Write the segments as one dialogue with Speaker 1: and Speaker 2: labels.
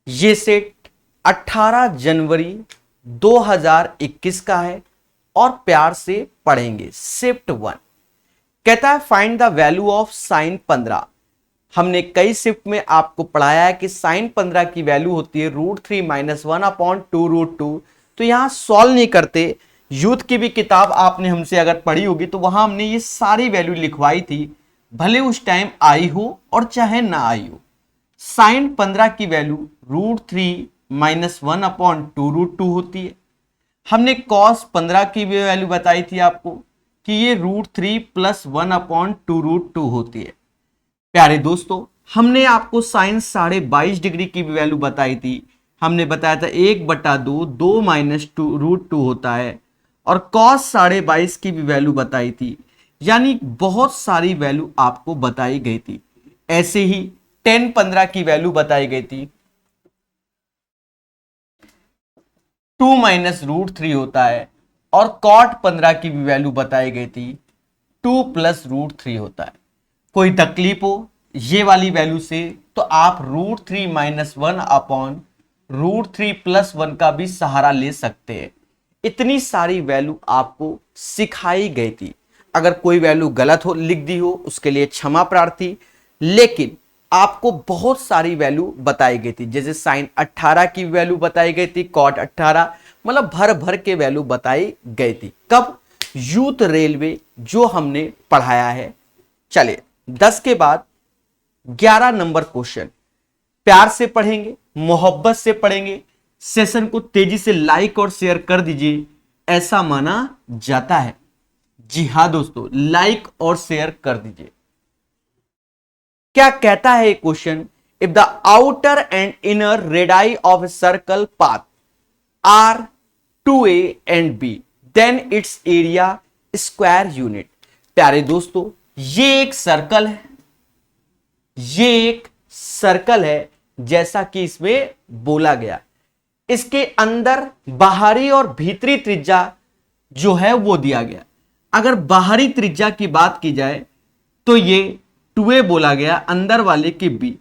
Speaker 1: ये सेट 18 जनवरी 2021 का है और प्यार से पढ़ेंगे। शिफ्ट 1 कहता है find the value of sine 15। हमने कई शिफ्ट में आपको पढ़ाया है कि साइन 15 की वैल्यू होती है √3 - 1/2√2। तो यहां सॉल्व नहीं करते। यूथ की भी किताब आपने हमसे अगर पढ़ी होगी तो वहां हमने ये सारी वैल्यू लिखवाई थी, भले उस टाइम आई हो और चाहे ना आई हो। साइन 15 की वैल्यू √3 - 1/2√2 होती है। हमने कॉस 15 की भी वैल्यू बताई थी आपको कि ये √3 + 1/2√2 होती है। प्यारे दोस्तों, हमने आपको साइन 22.5 डिग्री की भी वैल्यू बताई थी। हमने बताया था 1/2 2 - √2 होता है। और कॉस 22.5 की भी वैल्यू बताई थी। यानी बहुत सारी वैल्यू आपको बताई गई थी। ऐसे ही tan 15 की वैल्यू बताई गई थी 2 - √3 होता है। और cot 15 की भी वैल्यू बताई गई थी 2 + √3 होता है। कोई तकलीफ हो ये वाली वैल्यू से तो आप √3 - 1/√3 + 1 का भी सहारा ले सकते हैं। इतनी सारी वैल्यू आपको सिखाई गई थी। अगर कोई वैल्यू गलत हो लिख दी हो उसके लिए क्षमा प्रार्थी, लेकिन आपको बहुत सारी वैल्यू बताई गई थी। जैसे साइन 18 की वैल्यू बताई गई थी, कॉट 18, मतलब भर भर के वैल्यू बताई गई थी। कब? यूथ रेलवे जो हमने पढ़ाया है। चलिए 10 के बाद 11 नंबर क्वेश्चन प्यार से पढ़ेंगे, मोहब्बत से पढ़ेंगे। सेशन को तेजी से लाइक और शेयर कर दीजिए, ऐसा माना जाता है। जी हां दोस्तों, लाइक और शेयर कर दीजिए। क्या कहता है question? If the outer and inner radii of a circle path are 2a and b, then it's area square unit. प्यारे दोस्तों, ये एक सर्कल है, ये एक सर्कल है जैसा कि इसमें बोला गया। इसके अंदर बाहरी और भीतरी त्रिज्या जो है वो दिया गया। अगर बाहरी त्रिज्या की बात की जाए तो ये 2a बोला गया, अंदर वाले के b,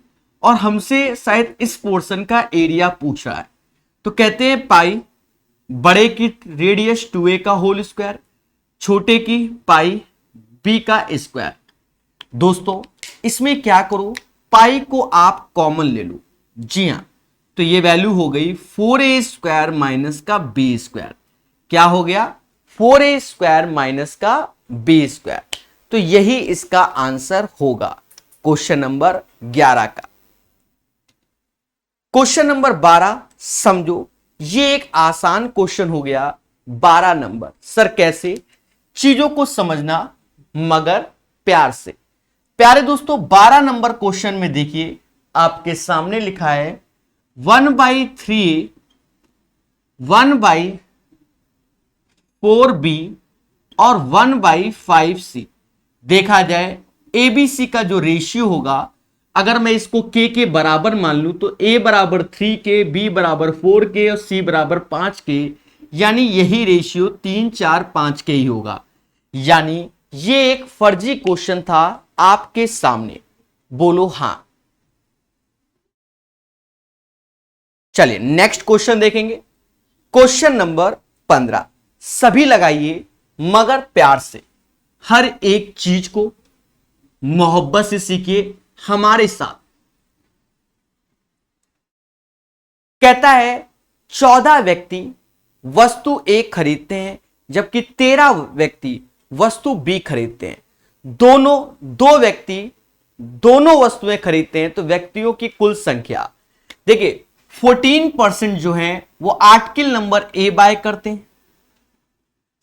Speaker 1: और हमसे शायद इस पोर्शन का एरिया पूछ रहा है। तो कहते हैं पाई, बड़े की रेडियस 2a का होल स्क्वायर, छोटे की पाई b का स्क्वायर। दोस्तों इसमें क्या करो, पाई को आप कॉमन ले लो। जी हां, तो ये वैल्यू हो गई 4a² - का b²। क्या हो गया? 4a² - का b²। तो यही इसका आंसर होगा क्वेश्चन नंबर 11 का। क्वेश्चन नंबर 12 समझो, ये एक आसान क्वेश्चन हो गया। 12 नंबर सर कैसे? चीजों को समझना मगर प्यार से। प्यारे दोस्तों 12 नंबर क्वेश्चन में देखिए आपके सामने लिखा है 1/3 1/4b और 1/5c। देखा जाए एबीसी का जो रेशियो होगा, अगर मैं इसको के बराबर मान लूं तो a = 3k, b = 4k और c = 5k, यानी यही रेशियो 3 4 5 के ही होगा। यानी ये एक फर्जी क्वेश्चन था आपके सामने। बोलो हां। चलिए नेक्स्ट क्वेश्चन देखेंगे। क्वेश्चन नंबर 15 सभी लगाइए मगर प्यार से। हर एक चीज को मोहब्बत से सीखिए हमारे साथ। कहता है 14 व्यक्ति वस्तु A खरीदते हैं जबकि 13 व्यक्ति वस्तु B खरीदते हैं। दो व्यक्ति दोनों वस्तुएं खरीदते हैं तो व्यक्तियों की कुल संख्या देखिए 14% जो है वो आर्टिकल नंबर A बाय करते हैं।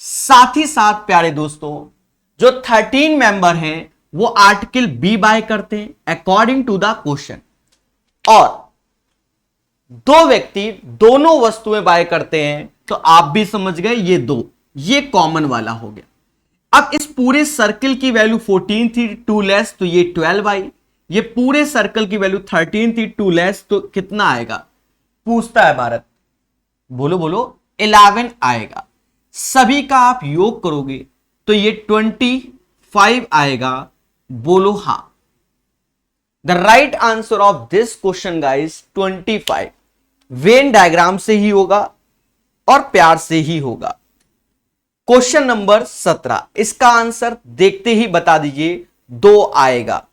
Speaker 1: साथ ही साथ प्यारे दोस्तों जो 13 मेंबर हैं वो आर्टिकल B बाय करते हैं अकॉर्डिंग टू द क्वेश्चन। और दो व्यक्ति दोनों वस्तुएं बाय करते हैं तो आप भी समझ गए ये दो, ये कॉमन वाला हो गया। अब इस पूरे सर्कल की वैल्यू 14 थी, 2 लेस तो ये 12 आई। ये पूरे सर्कल की वैल्यू 13 थी, 2 लेस तो कितना आएगा? पूछता है भारत। बोलो बोलो 11 आएगा। सभी का आप योग करोगे तो ये 25 आएगा। बोलो हां। The right answer of this question guys 25। Venn diagram से ही होगा और प्यार से ही होगा। क्वेश्चन नंबर 17, इसका आंसर देखते ही बता दीजिए। 2 आएगा।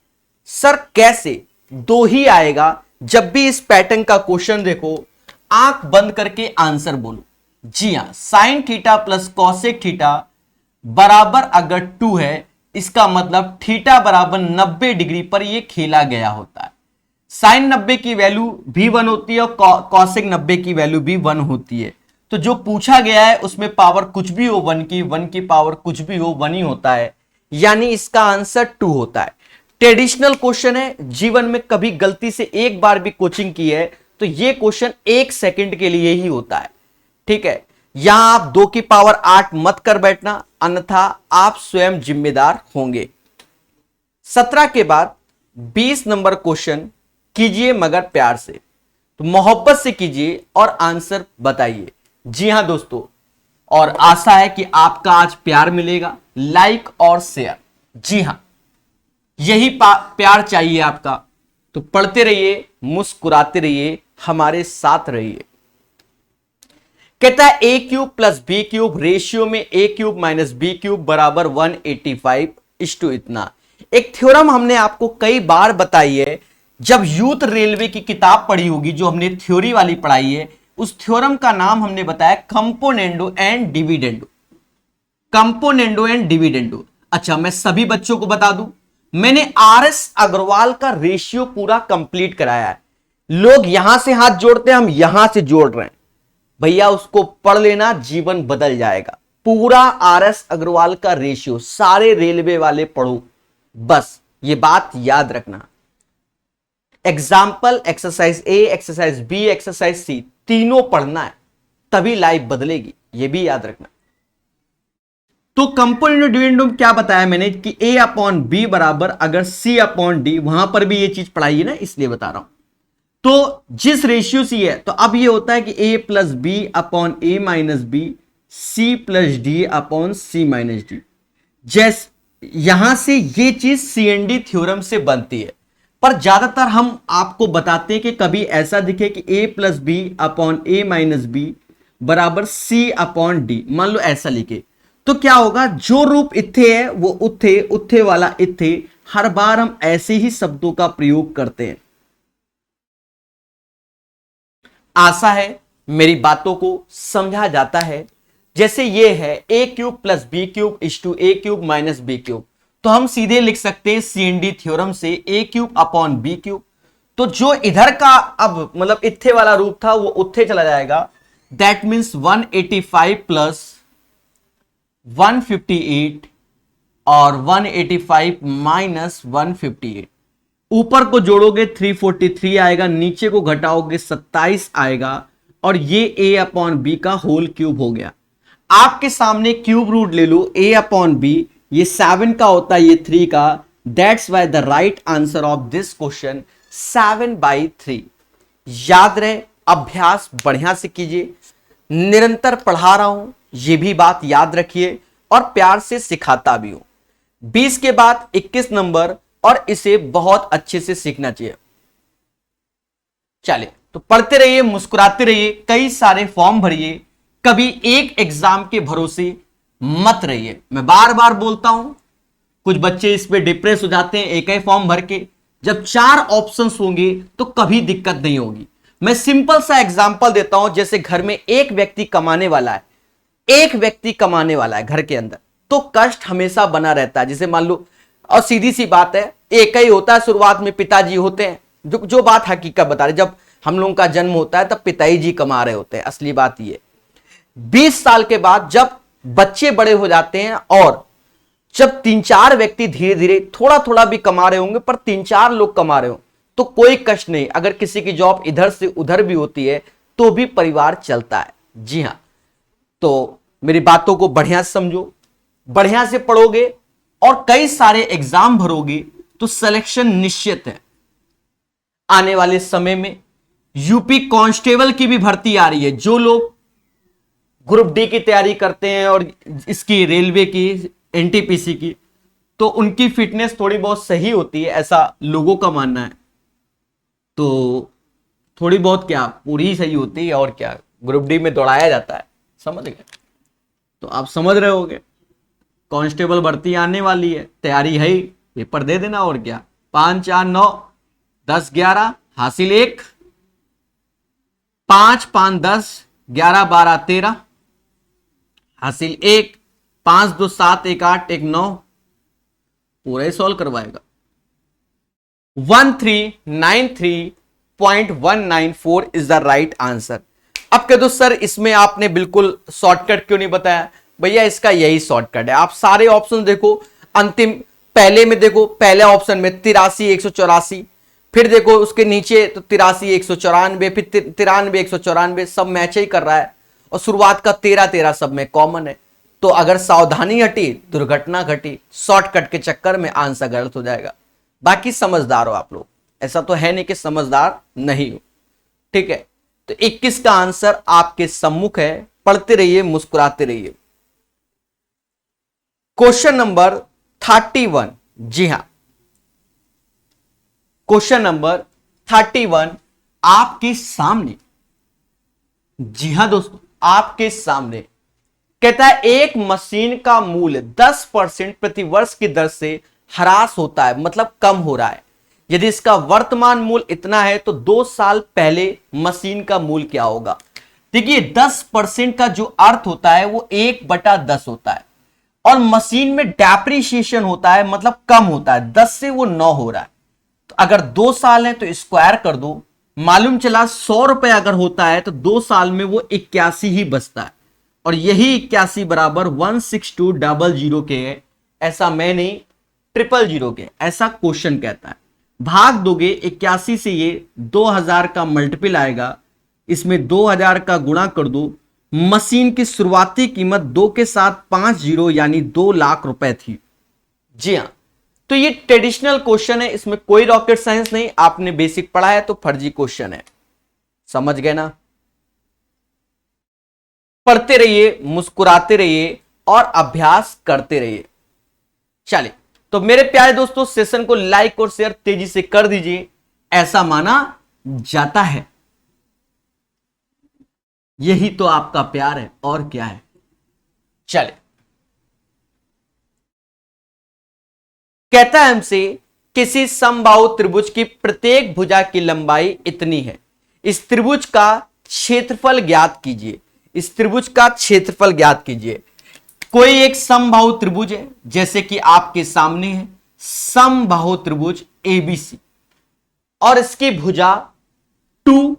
Speaker 1: सर कैसे 2 ही आएगा? जब भी इस पैटर्न का क्वेश्चन देखो, आंख बंद करके आंसर बोलो। जी हां, sine theta plus cosec theta बराबर अगर 2 है, इसका मतलब थीटा बराबर 90 डिग्री पर यह खेला गया होता है। साइन 90 की वैल्यू भी 1 होती है और कॉसेक 90 की वैल्यू भी 1 होती है। तो जो पूछा गया है उसमें पावर कुछ भी हो 1 की पावर कुछ भी हो 1 ही होता है, यानी इसका आंसर 2 होता है। ट्रेडिशनल क्वेश्चन है, जीवन में कभी गलती से एक बार भी कोचिंग की है तो यह क्वेश्चन 1 सेकंड के लिए ही होता है। ठीक है, यहां आप 2 की पावर 8 मत कर बैठना, अन्यथा आप स्वयं जिम्मेदार होंगे। 17 के बाद 20 नंबर क्वेश्चन कीजिए मगर प्यार से, तो मोहब्बत से कीजिए और आंसर बताइए। जी हां दोस्तों, और आशा है कि आपका आज प्यार मिलेगा, लाइक और शेयर। जी हां, यही प्यार चाहिए आपका। तो पढ़ते रहिए, मुस्कुराते रहिए, हमारे साथ रहिए। कहता है a cube plus B cube ratio में a cube minus B cube बराबर 185 इस टू इतना। एक थ्योरम हमने आपको कई बार बताई है, जब यूथ रेलवे की किताब पढ़ी होगी, जो हमने थ्योरी वाली पढ़ाई है, उस थ्योरम का नाम हमने बताया componendo and dividendo. Componendo and dividendo. अच्छा, मैं सभी बच्चों को बता दूं, मैंने RS अग्रवाल का रेशियो पूरा कंप्लीट कराया है। लोग यहां से हाथ जोड़ते हैं, हम यहां से जोड़ रहे हैं। भैया उसको पढ़ लेना, जीवन बदल जाएगा। पूरा RS अग्रवाल का रेशियो, सारे रेलवे वाले पढ़ो, बस ये बात याद रखना। Example exercise A, exercise B, exercise C तीनों पढ़ना है, तभी लाइफ बदलेगी, ये भी याद रखना। तो कंपोनेंट डिविडेंड क्या बताया मैंने कि A अपॉन बी बराबर अगर C अपॉन डी, वहां पर भी ये चीज पढ़ाई है ना, इसलिए बता रहा हूं। तो जिस रेशियो से है, तो अब ये होता है कि A plus B upon A minus B, C plus D upon C minus D. जैसे यहां से ये चीज CND थ्योरम से बनती है, पर ज्यादातर हम आपको बताते हैं कि कभी ऐसा दिखे कि A plus B upon A minus B बराबर C अपॉन डी, मान लो ऐसा लिखे, तो क्या होगा, जो रूप इत्थे है वो उत्थे, उत्थे वाला इत्थे, हर बार हम ऐसे ही शब्दों का प्रयोग करते हैं। आशा है मेरी बातों को समझा जाता है। जैसे ये है a cube plus B cube is to a cube minus B cube, तो हम सीधे लिख सकते हैं CND थ्योरम से a cube upon B cube. तो जो इधर का अब मतलब इत्थे वाला रूप था वो उत्थे चला जाएगा, दैट मीन्स 185 प्लस 158 और 185 माइनस 158। ऊपर को जोड़ोगे 343 आएगा, नीचे को घटाओगे 27 आएगा, और ये a अपॉन बी का होल क्यूब हो गया। आपके सामने क्यूब रूट ले लो, a अपॉन बी, ये 7 का होता है, ये 3 का, that's why the right answer of this question 7/3। याद रहे, अभ्यास बढ़िया से कीजिए, निरंतर पढ़ा रहा हूं, ये भी बात याद रखिए, और प्यार से सिखाता भी हूं। 20 के बाद 21 नंबर, और इसे बहुत अच्छे से सीखना चाहिए। चलिए, तो पढ़ते रहिए, मुस्कुराते रहिए, कई सारे फॉर्म भरिए, कभी एक एग्जाम के भरोसे मत रहिए। मैं बार बार बोलता हूं, कुछ बच्चे इस पे डिप्रेस हो जाते हैं एक ही फॉर्म भर के। जब 4 ऑप्शंस होंगे तो कभी दिक्कत नहीं होगी। मैं सिंपल सा एग्जांपल देता हूं, जैसे घर में एक व्यक्ति कमाने वाला है, एक व्यक्ति कमाने वाला है घर के अंदर, तो कष्ट हमेशा बना रहता है। जैसे मान लो, और सीधी सी बात है, एक ही होता है, शुरुआत में पिताजी होते हैं, जो बात हकीकत बता रहे, जब हम लोगों का जन्म होता है तब पिताजी जी कमा रहे होते हैं, असली बात ये। 20 साल के बाद जब बच्चे बड़े हो जाते हैं, और जब 3-4 व्यक्ति धीरे धीरे थोड़ा थोड़ा भी कमा रहे होंगे, पर 3-4 लोग कमा रहे हो, तो कोई कष्ट नहीं। अगर किसी की जॉब इधर से उधर भी होती है तो भी परिवार चलता है। जी हां, तो मेरी बातों को बढ़िया से समझो, बढ़िया से पढ़ोगे और कई सारे एग्जाम भरोगे तो सिलेक्शन निश्चित है। आने वाले समय में यूपी कांस्टेबल की भी भर्ती आ रही है। जो लोग ग्रुप डी की तैयारी करते हैं और इसकी रेलवे की, NTPC की, तो उनकी फिटनेस थोड़ी बहुत सही होती है, ऐसा लोगों का मानना है। तो थोड़ी बहुत क्या पूरी ही सही होती है, और क्या ग्रुप डी में दौड़ाया जाता है, समझ गए। तो आप समझ रहे होगे कांस्टेबल भर्ती आने वाली है, तैयारी है ही, पेपर दे देना, और क्या। 5 4 9 10 11 हासिल 1, 5 5 10 11 12 13 हासिल 1, 5 2 7 1 8 1 9, पूरा ही सॉल्व करवाएगा। 1393.194 इज द राइट आंसर। अब कह दो सर इसमें आपने बिल्कुल शॉर्टकट क्यों नहीं बताया? भैया इसका यही शॉर्टकट है। आप सारे ऑप्शन देखो, अंतिम पहले में देखो, पहले ऑप्शन में 83 184, फिर देखो उसके नीचे तो 83 194, फिर 93 194, सब मैच ही कर रहा है, और शुरुआत का 13 13 सब में कॉमन है। तो अगर सावधानी हटी दुर्घटना घटी, शॉर्टकट के चक्कर में आंसर गलत हो जाएगा। बाकी समझदार हो आप लोग, ऐसा तो है नहीं कि समझदार नहीं हो, ठीक है। तो 21 का आंसर आपके सम्मुख है, पढ़ते रहिए, मुस्कुराते रहिए। क्वेश्चन नंबर 31, जी हां, क्वेश्चन नंबर 31 आपके सामने, जी हां दोस्तों आपके सामने कहता है एक मशीन का मूल्य 10% प्रति वर्ष की दर से ह्रास होता है, मतलब कम हो रहा है। यदि इसका वर्तमान मूल्य इतना है तो 2 साल पहले मशीन का मूल्य क्या होगा? देखिए 10% का जो अर्थ होता है वो 1/10 होता है, और मशीन में डेप्रिसिएशन होता है, मतलब कम होता है, 10 से वो 9 हो रहा है। तो अगर 2 साल है तो स्क्वायर कर दो, मालूम चला 100 रुपए अगर होता है तो 2 साल में वो 81 ही बचता है, और यही 81 बराबर 16200 के है। ऐसा मैं नहीं, 000 के, ऐसा क्वेश्चन कहता है। भाग दोगे 81 से, ये 2000 का मल्टीपल आएगा, इसमें 2000 का गुणा कर दो। मशीन की शुरुआती कीमत 2 के साथ 5 जीरो यानी 2 लाख रुपए थी। जी हां, तो ये ट्रेडिशनल क्वेश्चन है, इसमें कोई रॉकेट साइंस नहीं, आपने बेसिक पढ़ा है तो फर्जी क्वेश्चन है, समझ गए ना। पढ़ते रहिए, मुस्कुराते रहिए और अभ्यास करते रहिए। चलिए, तो मेरे प्यारे दोस्तों सेशन को लाइक और शेयर तेजी से कर दीजिए, ऐसा माना जाता है। यही तो आपका प्यार है, और क्या है। चले, कहता है हमसे किसी समबाहु त्रिभुज की प्रत्येक भुजा की लंबाई इतनी है, इस त्रिभुज का क्षेत्रफल ज्ञात कीजिए। इस त्रिभुज का क्षेत्रफल ज्ञात कीजिए। कोई एक समबाहु त्रिभुज है, जैसे कि आपके सामने है समबाहु त्रिभुज एबीसी, और इसकी भुजा 2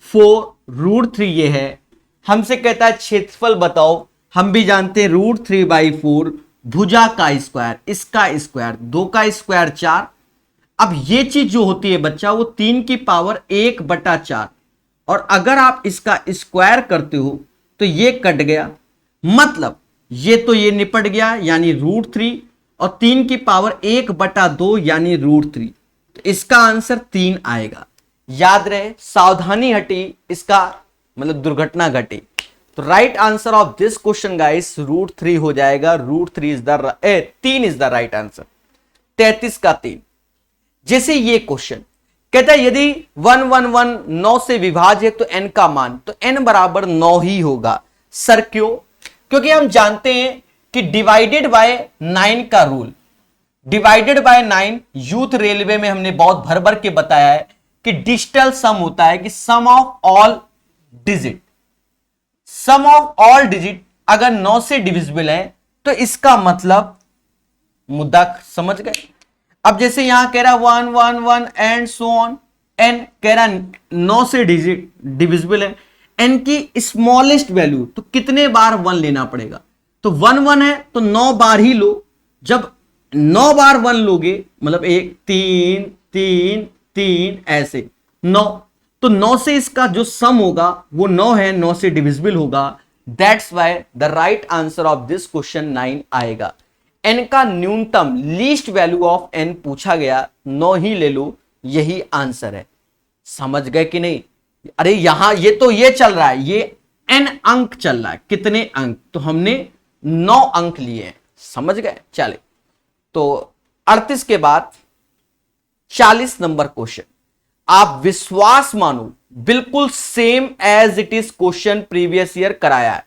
Speaker 1: 4 √3 ये है। हमसे कहता है क्षेत्रफल बताओ, हम भी जानते हैं √3/4 भुजा का स्क्वायर, इसका स्क्वायर, 2 का स्क्वायर 4। अब ये चीज जो होती है बच्चा वो 3 की पावर 1/4, और अगर आप इसका स्क्वायर करते हो तो ये कट गया, मतलब ये तो ये निपट गया यानी √3, और 3 की पावर 1/2 यानी √3। तो इसका आंसर 3 आएगा। याद रहे, सावधानी हटी, इसका मतलब दुर्घटना घटी। तो right answer of this question guys √3 हो जाएगा। √3 is the 3 is the right answer. 33 का 3। जैसे ये क्वेश्चन कहता है यदि 111 9 से विभाज्य है तो n का मान, तो n बराबर 9 ही होगा। सर क्यों? क्योंकि हम जानते हैं कि डिवाइडेड बाय 9 का rule, divided by 9 youth railway में हमने बहुत भर भर के बताया है कि डिजिटल सम होता है, कि sum of all digit, sum of all digit अगर 9 से डिविजिबल है तो इसका मतलब, मुद्दा समझ गए। अब जैसे यहां कह रहा 1 1 1 एंड सो ऑन, n कह रहा 9 से डिविजिबल है, n की स्मॉलेस्ट वैल्यू, तो कितने बार 1 लेना पड़ेगा? तो 1 1 है तो 9 बार ही लो। जब 9 बार 1 लोगे मतलब 1 3 3 3 ऐसे 9, तो 9 से इसका जो सम होगा वो 9 है, 9 से डिविजिबल होगा। That's why the right answer of this question 9 आएगा। n का न्यूनतम लीस्ट वैल्यू ऑफ n पूछा गया, 9 ही ले लो, यही आंसर है। समझ गए कि नहीं? अरे यहां ये तो ये चल रहा है, ये n अंक चल रहा है, कितने अंक, तो हमने 9 अंक लिए हैं, समझ गए। चले, तो 38 के बाद 40 नंबर क्वेश्चन। आप विश्वास मानो बिल्कुल same as it is question previous year कराया है।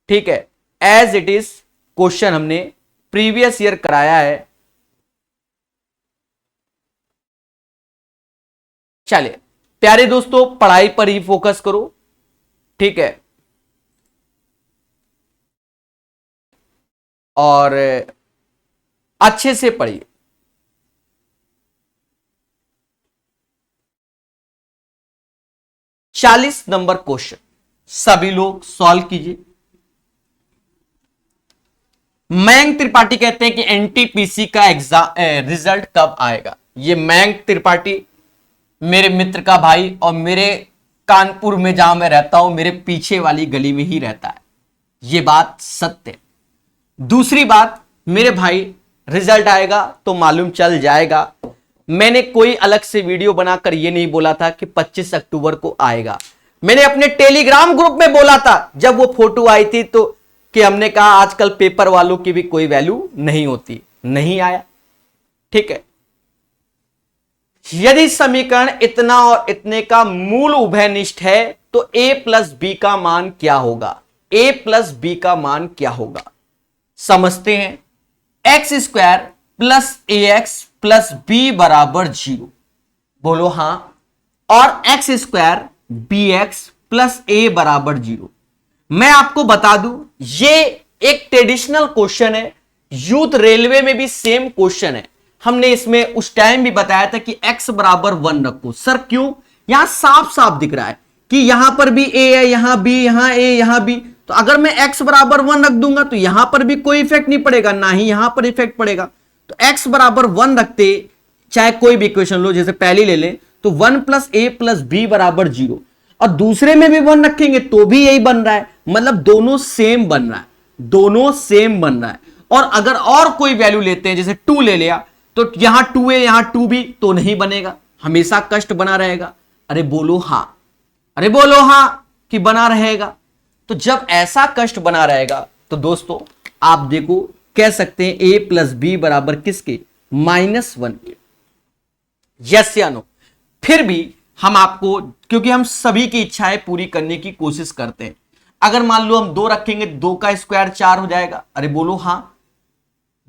Speaker 1: ठीक है, एज इट इज क्वेश्चन हमने प्रीवियस ईयर कराया है। चलिए प्यारे दोस्तों, पढ़ाई पर ही फोकस करो। ठीक है, और अच्छे से पढ़िए। चालीस नंबर क्वेश्चन सभी लोग सॉल्व कीजिए। मयंक त्रिपाठी कहते हैं कि एनटीपीसी का एग्जाम रिजल्ट कब आएगा। ये मयंक त्रिपाठी मेरे मित्र का भाई और मेरे कानपुर में जहां मैं रहता हूं, मेरे पीछे वाली गली में ही रहता है। ये बात सत्य है। दूसरी बात, मेरे भाई रिजल्ट आएगा तो मालूम चल जाएगा। मैंने कोई अलग से वीडियो बनाकर ये नहीं बोला था कि 25 अक्टूबर को आएगा। मैंने अपने टेलीग्राम ग्रुप में बोला था जब वो फोटो आई थी, तो कि हमने कहा आजकल पेपर वालों की भी कोई वैल्यू नहीं होती। नहीं आया। ठीक है, यदि समीकरण इतना और इतने का मूल उभयनिष्ठ है तो a प्लस बी का मान क्या होगा। a प्लस बी का मान क्या होगा समझते हैं। X square plus A X plus B बराबर 0, बोलो हां। और X square B X plus A बराबर 0। मैं आपको बता दूं, ये एक ट्रेडिशनल क्वेश्चन है, यूथ रेलवे में भी सेम क्वेश्चन है। हमने इसमें उस टाइम भी बताया था कि x बराबर 1 रखो। सर क्यों? यहां साफ साफ दिख रहा है कि यहां पर भी a है, यहां b, यहां a, यहां b। तो अगर मैं x बराबर 1 रख दूंगा तो यहां पर भी कोई इफेक्ट नहीं पड़ेगा, ना ही यहां पर इफेक्ट पड़ेगा। तो x बराबर 1 रखते, चाहे कोई भी इक्वेशन लो, जैसे पहली ले लें तो 1 प्लस a प्लस b बराबर 0, और दूसरे में भी 1 रखेंगे तो भी यही बन रहा है। मतलब दोनों सेम बन रहा है, दोनों सेम बन रहा है। और अगर और कोई वैल्यू लेते हैं, जैसे 2 ले लिया, तो यहां 2 है यहां 2 भी, तो नहीं बनेगा, हमेशा कष्ट बना रहेगा। अरे बोलो हां, अरे बोलो हां कि बना रहेगा। तो जब ऐसा कष्ट बना रहेगा तो दोस्तों आप देखो, कह सकते हैं a प्लस बी बराबर किसके, -1 के। यस या नो? फिर भी हम आपको, क्योंकि हम सभी की इच्छाएं पूरी करने की कोशिश करते हैं, अगर मान लो हम 2 रखेंगे, 2 का स्क्वायर 4 हो जाएगा। अरे बोलो हां,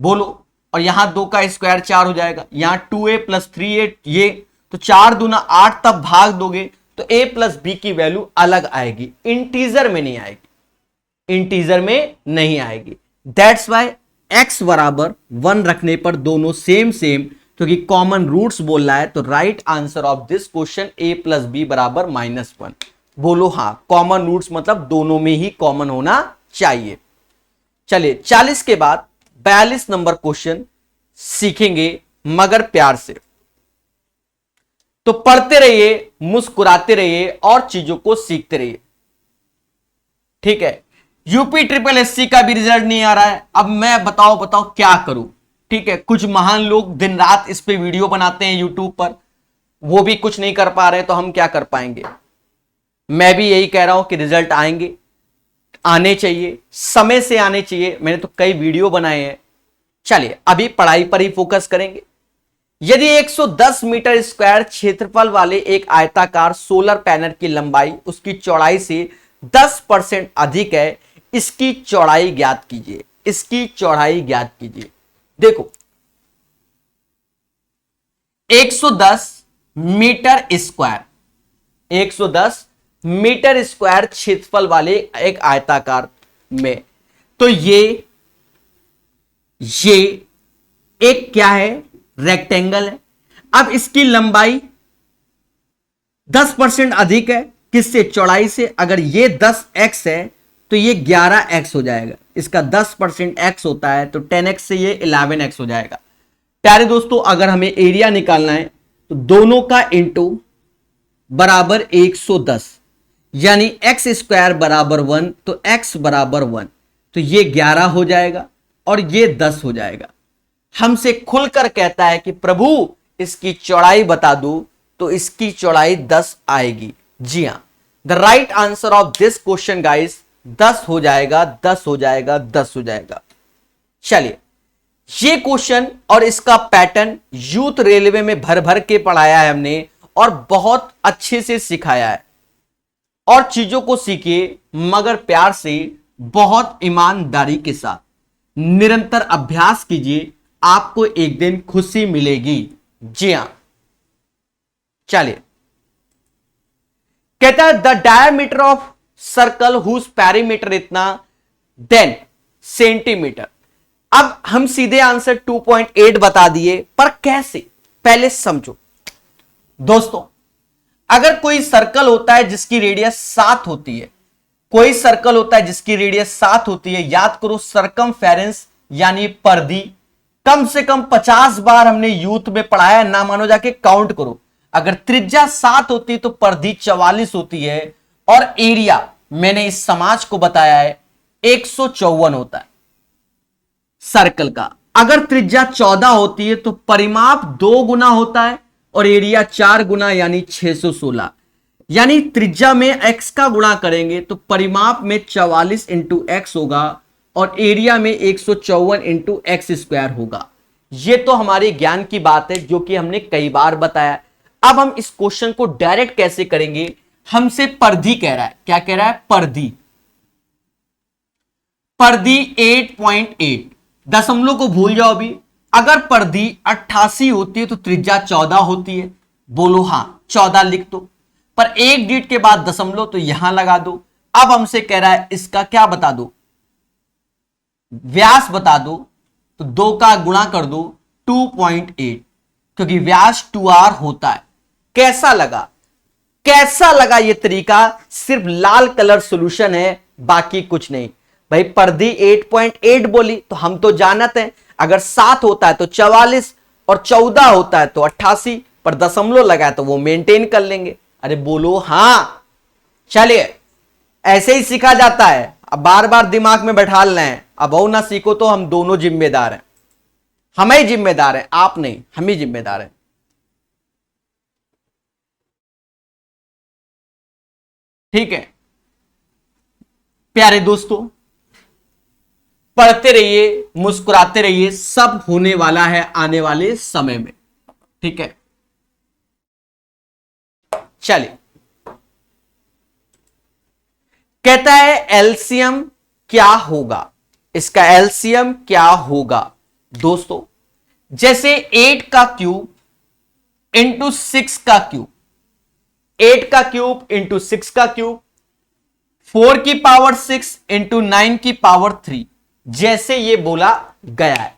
Speaker 1: बोलो। और यहां 2 का स्क्वायर 4 हो जाएगा, यहां 2a प्लस 3a, ये तो 4 दूना 8, तब भाग दोगे तो a प्लस बी की वैल्यू अलग आएगी, इंटीजर में नहीं आएगी, इंटीजर में नहीं आएगी। दैट्स वाई x बराबर 1 रखने पर दोनों सेम सेम, क्योंकि कॉमन रूट्स बोल रहा है। तो right answer of this question a plus B बराबर -1। बोलो हां, कॉमन रूट्स मतलब दोनों में ही कॉमन होना चाहिए। चलिए 40 के बाद 42 नंबर क्वेश्चन सीखेंगे, मगर प्यार से। तो पढ़ते रहिए, मुस्कुराते रहिए और चीजों को सीखते रहिए। ठीक है, यूपी ट्रिपल एससी का भी रिजल्ट नहीं आ रहा है। अब मैं बताओ क्या करूं। ठीक है, कुछ महान लोग दिन रात इस पे वीडियो बनाते हैं यूट्यूब पर, वो भी कुछ नहीं कर पा रहे, तो हम क्या कर पाएंगे। मैं भी यही कह रहा हूं कि रिजल्ट आएंगे, आने चाहिए, समय से आने चाहिए। मैंने तो कई वीडियो बनाए हैं। चलिए अभी पढ़ाई पर ही फोकस करेंगे। यदि 110 मीटर स्क्वायर क्षेत्रफल वाले एक आयताकार सोलर पैनल की लंबाई उसकी चौड़ाई से 10% अधिक है, इसकी चौड़ाई ज्ञात कीजिए। इसकी चौड़ाई ज्ञात कीजिए। देखो 110 मीटर स्क्वायर, 110 मीटर स्क्वायर क्षेत्रफल वाले एक आयताकार में, तो ये एक क्या है, रेक्टेंगल है। अब इसकी लंबाई 10% अधिक है, किससे, चौड़ाई से। अगर ये 10x है तो ये 11x हो जाएगा। इसका 10% x होता है तो 10x से ये 11x हो जाएगा। प्यारे दोस्तों, अगर हमें एरिया निकालना है तो दोनों का इंटू बराबर 110, यानी x स्क्वायर बराबर 1, तो x बराबर 1, तो ये 11 हो जाएगा और ये 10 हो जाएगा। हमसे खुलकर कहता है कि प्रभु इसकी चौड़ाई बता दो, तो इसकी चौड़ाई 10 आएगी। जी हां, the right answer of this question guys 10 हो जाएगा, 10 हो जाएगा, 10 हो जाएगा। चलिए ये क्वेश्चन और इसका पैटर्न यूथ रेलवे में भर भर के पढ़ाया है हमने, और बहुत अच्छे से सिखाया है। और चीजों को सीखिए मगर प्यार से, बहुत ईमानदारी के साथ निरंतर अभ्यास कीजिए, आपको एक दिन खुशी मिलेगी। जी हां, चलिए। कहता है the diameter of circle whose perimeter इतना देन सेंटीमीटर। अब हम सीधे आंसर 2.8 बता दिए, पर कैसे, पहले समझो दोस्तों। अगर कोई सर्कल होता है जिसकी रेडियस 7 होती है, कोई सर्कल होता है जिसकी रेडियस 7 होती है, याद करो सरकमफेरेंस यानी परिधि कम से कम 50 बार हमने यूथ में पढ़ाया है, ना मानो जाके काउंट करो। अगर त्रिज्या 7 होती है तो परिधि 44 होती है, और एरिया मैंने इस समाज को बताया है 154 होता है सर्कल का। अगर त्रिज्या 14 होती है तो परिमाप 2 गुना होता है और एरिया 4 गुना यानी 616। यानी त्रिज्या में x का गुणा करेंगे तो परिमाप में 44 इंटू एक्स होगा और एरिया में 154 इंटू एक्स स्क्वायर होगा। यह तो हमारे ज्ञान की बात है जो कि हमने कई बार बताया। अब हम इस क्वेश्चन को डायरेक्ट कैसे करेंगे, हमसे परिधि कह रहा है, क्या कह रहा है, परिधि। परिधि 8.8, दशमलव को भूल जाओ अभी। अगर परिधि 88 होती है तो त्रिज्या 14 होती है, बोलो हां 14 लिख दो, पर एक डिजिट के बाद दशमलव तो यहां लगा दो। अब हमसे कह रहा है इसका क्या बता दो, व्यास बता दो, तो 2 का गुणा कर दो 2.8, क्योंकि व्यास 2r होता है। कैसा लगा, कैसा लगा ये तरीका, सिर्फ लाल कलर सॉल्यूशन है, बाकी कुछ नहीं। भाई परिधि 8.8 बोली तो हम तो जानते हैं, अगर 7 होता है तो 44 और 14 होता है तो 88, पर दशमलव लगा है तो वो मेंटेन कर लेंगे। अरे बोलो हां। चलिए, ऐसे ही सीखा जाता है, अब बार बार दिमाग में बैठा लें। अब वो ना सीखो तो हम दोनों जिम्मेदार हैं, हम ही जिम्मेदार हैं, आप नहीं, हम ही जिम्मेदार हैं। ठीक है प्यारे दोस्तों, पढ़ते रहिए, मुस्कुराते रहिए, सब होने वाला है आने वाले समय में। ठीक है, चलिए। कहता है एलसीएम क्या होगा, इसका एलसीएम क्या होगा दोस्तों। जैसे 8 का क्यूब इंटू 6 का क्यूब, 8 का क्यूब इंटू 6 का क्यूब, 4 की पावर 6 इंटू 9 की पावर 3, जैसे ये बोला गया है।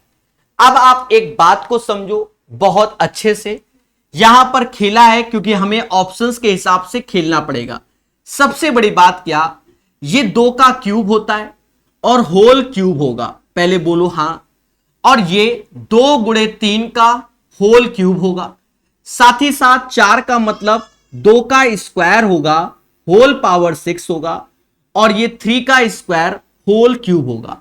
Speaker 1: अब आप एक बात को समझो बहुत अच्छे से, यहां पर खेला है क्योंकि हमें ऑप्शंस के हिसाब से खेलना पड़ेगा। सबसे बड़ी बात क्या, ये 2 का क्यूब होता है और होल क्यूब होगा, पहले बोलो हां। और ये 2 गुणे 3 का होल क्यूब होगा, साथ ही साथ 4 का मतलब 2 का स्क्वायर होगा, होल पावर 6 होगा, और ये 3 का स्क्वायर होल क्यूब होगा।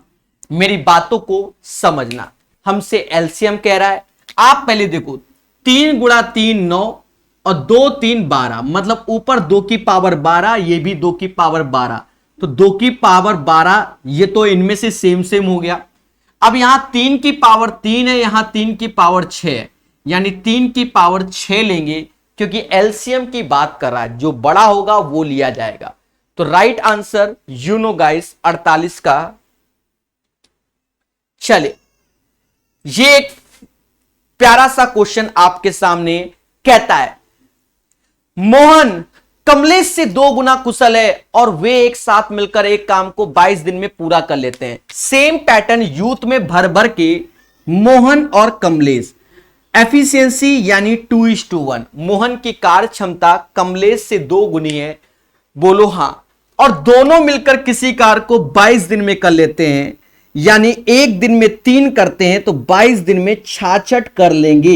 Speaker 1: मेरी बातों को समझना, हमसे एलसीएम कह रहा है। आप पहले देखो, 3 गुणा 3 9 और 2 3 12, मतलब ऊपर 2 की पावर 12, ये भी 2 की पावर 12, तो 2 की पावर 12, ये तो इनमें से सेम सेम हो गया। अब यहां 3 की पावर 3 है, यहां 3 की पावर 6 है, यानी 3 की पावर 6 लेंगे, क्योंकि एलसीएम की बात कर रहा है, जो बड़ा होगा वो लिया जाएगा। तो right answer you know guys 48 का। चलिए, ये एक प्यारा सा क्वेश्चन आपके सामने कहता है, मोहन कमलेश से 2 गुना कुशल है और वे एक साथ मिलकर एक काम को 22 दिन में पूरा कर लेते हैं। सेम पैटर्न यूथ में भर भर के मोहन और कमलेश, एफिशिएंसी यानी 2:1, मोहन की कार्य क्षमता कमलेश से 2 गुनी है, बोलो हां। और दोनों मिलकर किसी कार्य को 22 दिन में कर लेते हैं, यानी एक दिन में 3 करते हैं तो 22 दिन में 66 कर लेंगे।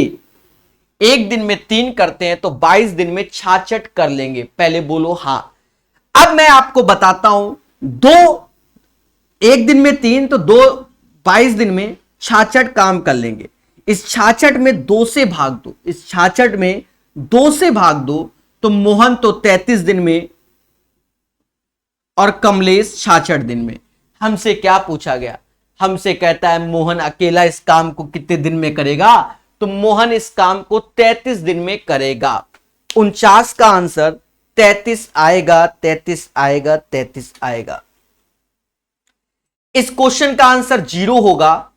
Speaker 1: एक दिन में 3 करते हैं तो 22 दिन में 66 कर लेंगे, पहले बोलो हां। अब मैं आपको बताता हूं, एक दिन में 3 तो 22 दिन में 66 काम कर लेंगे। इस 66 में 2 से भाग दो, इस 66 में 2 से भाग दो, तो मोहन तो 33 दिन में और कमलेश 66 दिन में। हमसे क्या पूछा गया, हमसे कहता है मोहन अकेला इस काम को कितने दिन में करेगा, तो मोहन इस काम को 33 दिन में करेगा। 49 का आंसर 33 आएगा, 33 आएगा, 33 आएगा। इस क्वेश्चन का आंसर 0 होगा।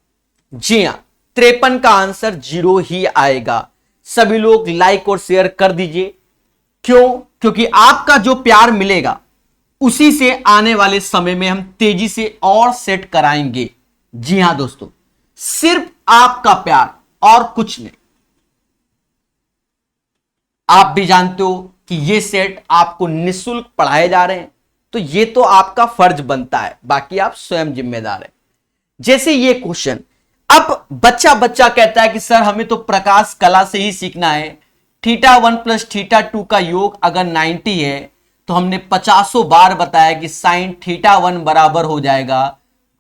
Speaker 1: जी हां, 53 का आंसर 0 ही आएगा। सभी लोग लाइक और शेयर कर दीजिए। क्यों? क्योंकि आपका जो प्यार मिलेगा उसी से आने वाले समय में हम तेजी से और सेट कराएंगे। जी हां दोस्तों, सिर्फ आपका प्यार और कुछ नहीं। आप भी जानते हो कि ये सेट आपको निःशुल्क पढ़ाए जा रहे हैं, तो ये तो आपका फर्ज बनता है, बाकी आप स्वयं जिम्मेदार हैं। जैसे ये क्वेश्चन, अब बच्चा बच्चा कहता है कि सर हमें तो प्रकाश कला से ही सीखना है। θ1 प्लस θ2 का योग अगर 90 है तो हमने 50 बार बताया कि साइन θ1 बराबर हो जाएगा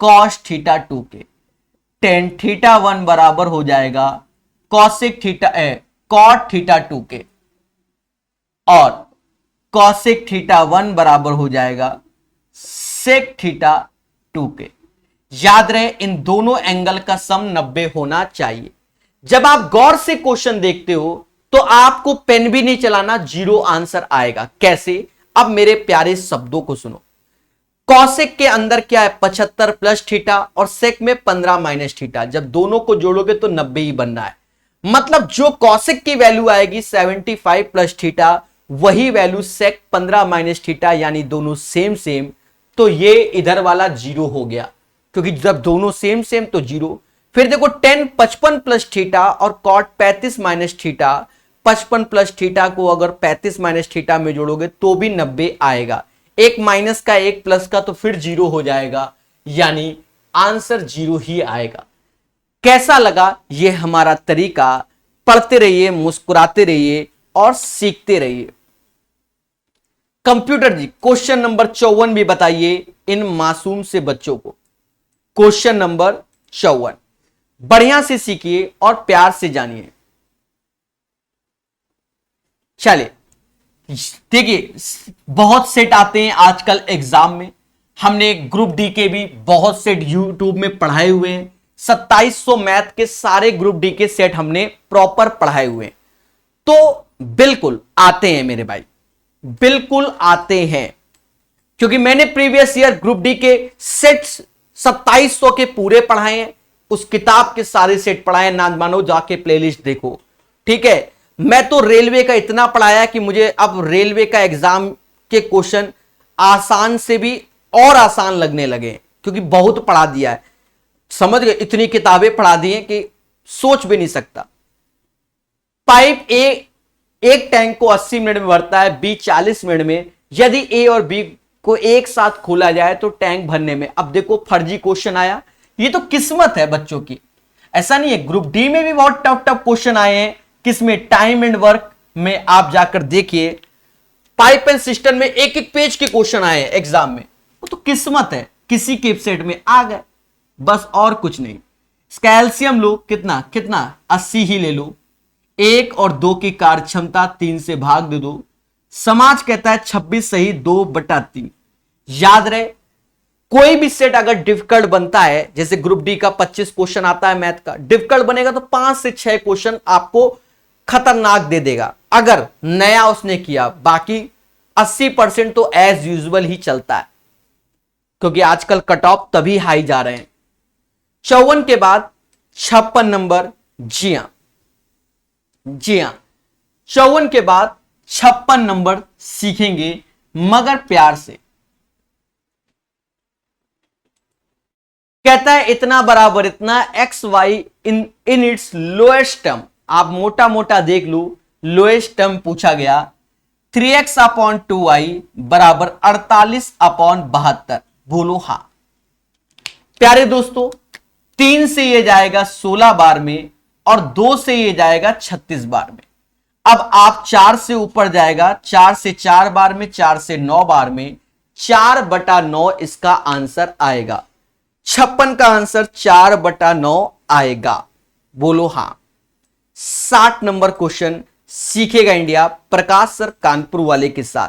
Speaker 1: cos θ2 के, tan θ1 बराबर हो जाएगा cosec cot θ2 के, और cosec θ1 बराबर हो जाएगा sec θ2 के। याद रहे इन दोनों एंगल का सम 90 होना चाहिए। जब आप गौर से क्वेश्चन देखते हो तो आपको पेन भी नहीं चलाना, 0 आंसर आएगा। कैसे? अब मेरे प्यारे शब्दों को सुनो। कॉसेक के अंदर क्या है? 75 प्लस थीटा, और सेक में 15 माइनस थीटा। जब दोनों को जोड़ोगे तो 90 ही बनना है। मतलब जो कॉसेक की वैल्यू आएगी 75 प्लस थीटा, वही वैल्यू सेक 15 माइनस थीटा, यानी दोनों सेम सेम। तो ये इधर वाला 0 हो गया, क्योंकि जब दोनों सेम सेम तो 0। फिर देखो tan 55 प्लस थीटा और cot 35 minus theta, 55 plus theta को अगर 35 माइनस थीटा में जोड़ोगे तो भी 90 आएगा। एक माइनस का एक प्लस का तो फिर 0 हो जाएगा, यानी आंसर 0 ही आएगा। कैसा लगा ये हमारा तरीका? पढ़ते रहिए, मुस्कुराते रहिए और सीखते रहिए। कंप्यूटर जी क्वेश्चन नंबर 54 भी बताइए इन मासूम से बच्चों को। क्वेश्चन नंबर 54 बढ़िया से सीखिए और प्यार से जानिए। चलिए देखिए, बहुत सेट आते हैं आजकल एग्जाम में। हमने ग्रुप डी के भी बहुत सेट यूट्यूब में पढ़ाए हुए हैं। 2700 मैथ के सारे ग्रुप डी के सेट हमने प्रॉपर पढ़ाए हुए हैं। तो बिल्कुल आते हैं मेरे भाई, बिल्कुल आते हैं, क्योंकि मैंने प्रीवियस ईयर ग्रुप डी के सेट्स 2700 के पूरे पढ़ाए हैं। उस किताब के सारे सेट पढ़ाए, ना मानो जाके प्लेलिस्ट देखो, ठीक है। मैं तो रेलवे का इतना पढ़ाया कि मुझे अब रेलवे का एग्जाम के क्वेश्चन आसान से भी और आसान लगने लगे, क्योंकि बहुत पढ़ा दिया है। समझ गए? इतनी किताबें पढ़ा दी हैं कि सोच भी नहीं सकता। पाइप ए एक टैंक को 80 मिनट में भरता है, बी 40 मिनट में। यदि ए और बी को एक साथ खोला जाए तो टैंक भरने में, अब देखो फर्जी क्वेश्चन आया। ये तो किस्मत है बच्चों की, ऐसा नहीं है। ग्रुप डी में भी बहुत टफ टफ क्वेश्चन आए हैं, किसमें? टाइम एंड वर्क में। आप जाकर देखिए, पाइप एंड सिस्टम में एक एक पेज के क्वेश्चन आए हैं एग्जाम में। वो तो किस्मत है, किसी के सेट में आ गए, बस और कुछ नहीं। कैल्शियम लो, कितना कितना 80 ही ले लो। 1 और 2 की कार्य क्षमता 3 से भाग दे दो। समाज कहता है 26 सही 2/3। याद रहे, कोई भी सेट अगर डिफिकल्ट बनता है, जैसे ग्रुप डी का 25 क्वेश्चन आता है मैथ का, डिफिकल्ट बनेगा तो 5 से 6 क्वेश्चन आपको खतरनाक दे देगा अगर नया उसने किया। बाकी 80% तो एज यूजुअल ही चलता है, क्योंकि आजकल कट ऑफ तभी हाई जा रहे हैं। 54 के बाद 56 नंबर। जी हां, जी हां, 54 के बाद 56 नंबर सीखेंगे, मगर प्यार से। कहता है इतना बराबर इतना X Y in its lowest term. आप मोटा मोटा देख लो, लोएस्ट टर्म पूछा गया। 3x/2y बराबर 48/72। बोलो हां। प्यारे दोस्तों, 3 से ये जाएगा 16 बार में, और 2 से ये जाएगा 36 बार में। अब आप 4 से ऊपर जाएगा, 4 से 4 बार में, 4 से 9 बार में, 4/9 इसका आंसर आएगा। 56 का आंसर 4/9 आएगा। बोलो हां। 60 नंबर क्वेश्चन सीखेगा इंडिया, प्रकाश सर कानपुर वाले के साथ।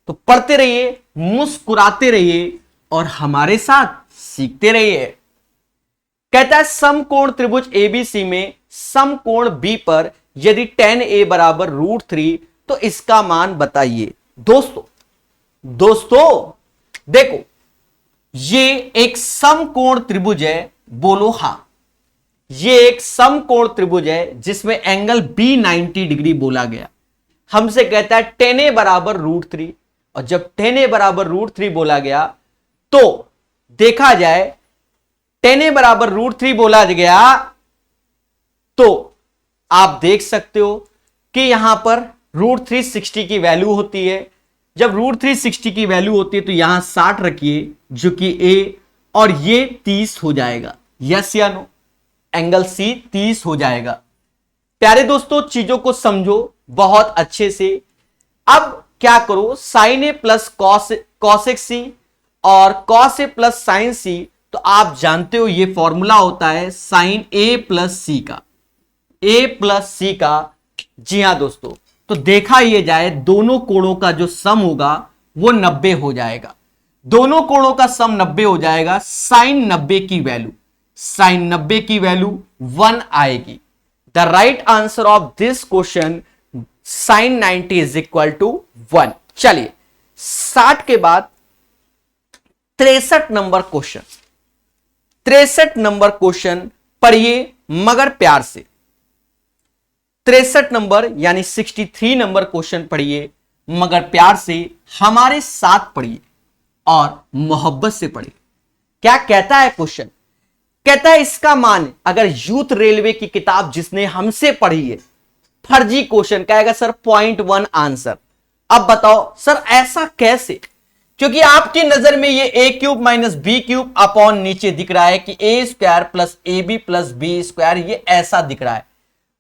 Speaker 1: तो पढ़ते रहिए, मुस्कुराते रहिए और हमारे साथ सीखते रहिए। कहता है समकोण त्रिभुज एबीसी में समकोण बी पर यदि tan a बराबर √3, तो तो इसका मान बताइए। दोस्तों दोस्तों देखो, ये एक समकोण त्रिभुज है, बोलो हां। ये एक समकोण त्रिभुज है जिसमें एंगल बी 90 डिग्री बोला गया। हमसे कहता है tan a बराबर √3, और जब tan a बराबर √3 बोला गया तो देखा जाए tan a बराबर √3 बोला गया तो आप देख सकते हो कि यहां पर √3 60 की वैल्यू होती है। जब √3 60 की वैल्यू होती है तो यहां 60 रखिए जो कि a, और ये 30 हो जाएगा। यस या नो? एंगल सी 30 हो जाएगा। प्यारे दोस्तों चीजों को समझो बहुत अच्छे से। अब क्या करो, साइन ए प्लस कॉसेक सी और कॉस ए प्लस साइन सी, तो आप जानते हो ये फॉर्मूला होता है साइन ए प्लस सी का, ए प्लस सी का। जी हां दोस्तों, तो देखा ये जाए दोनों कोणों का जो सम होगा वो 90 हो जाएगा। दोनों कोणों का सम 90 हो जाएगा। साइन 90 की वैल्यू, साइन 90 की वैल्यू 1 आएगी। The right answer of this question sine 90 is equal to 1। चलिए 60 के बाद 63 नंबर क्वेश्चन, 63 नंबर क्वेश्चन पढ़िए मगर प्यार से। 63 नंबर यानी 63 नंबर क्वेश्चन पढ़िए मगर प्यार से, हमारे साथ पढ़िए और मोहब्बत से पढ़िए। क्या कहता है क्वेश्चन? कहता है इसका मान, अगर यूथ रेलवे की किताब जिसने हमसे पढ़ी है, फर्जी क्वेश्चन कहेगा सर 0.1 आंसर। अब बताओ सर ऐसा कैसे? क्योंकि आपकी नजर में ये a cube minus B cube upon नीचे दिख रहा है कि a square plus A B plus B square, ये ऐसा दिख रहा है।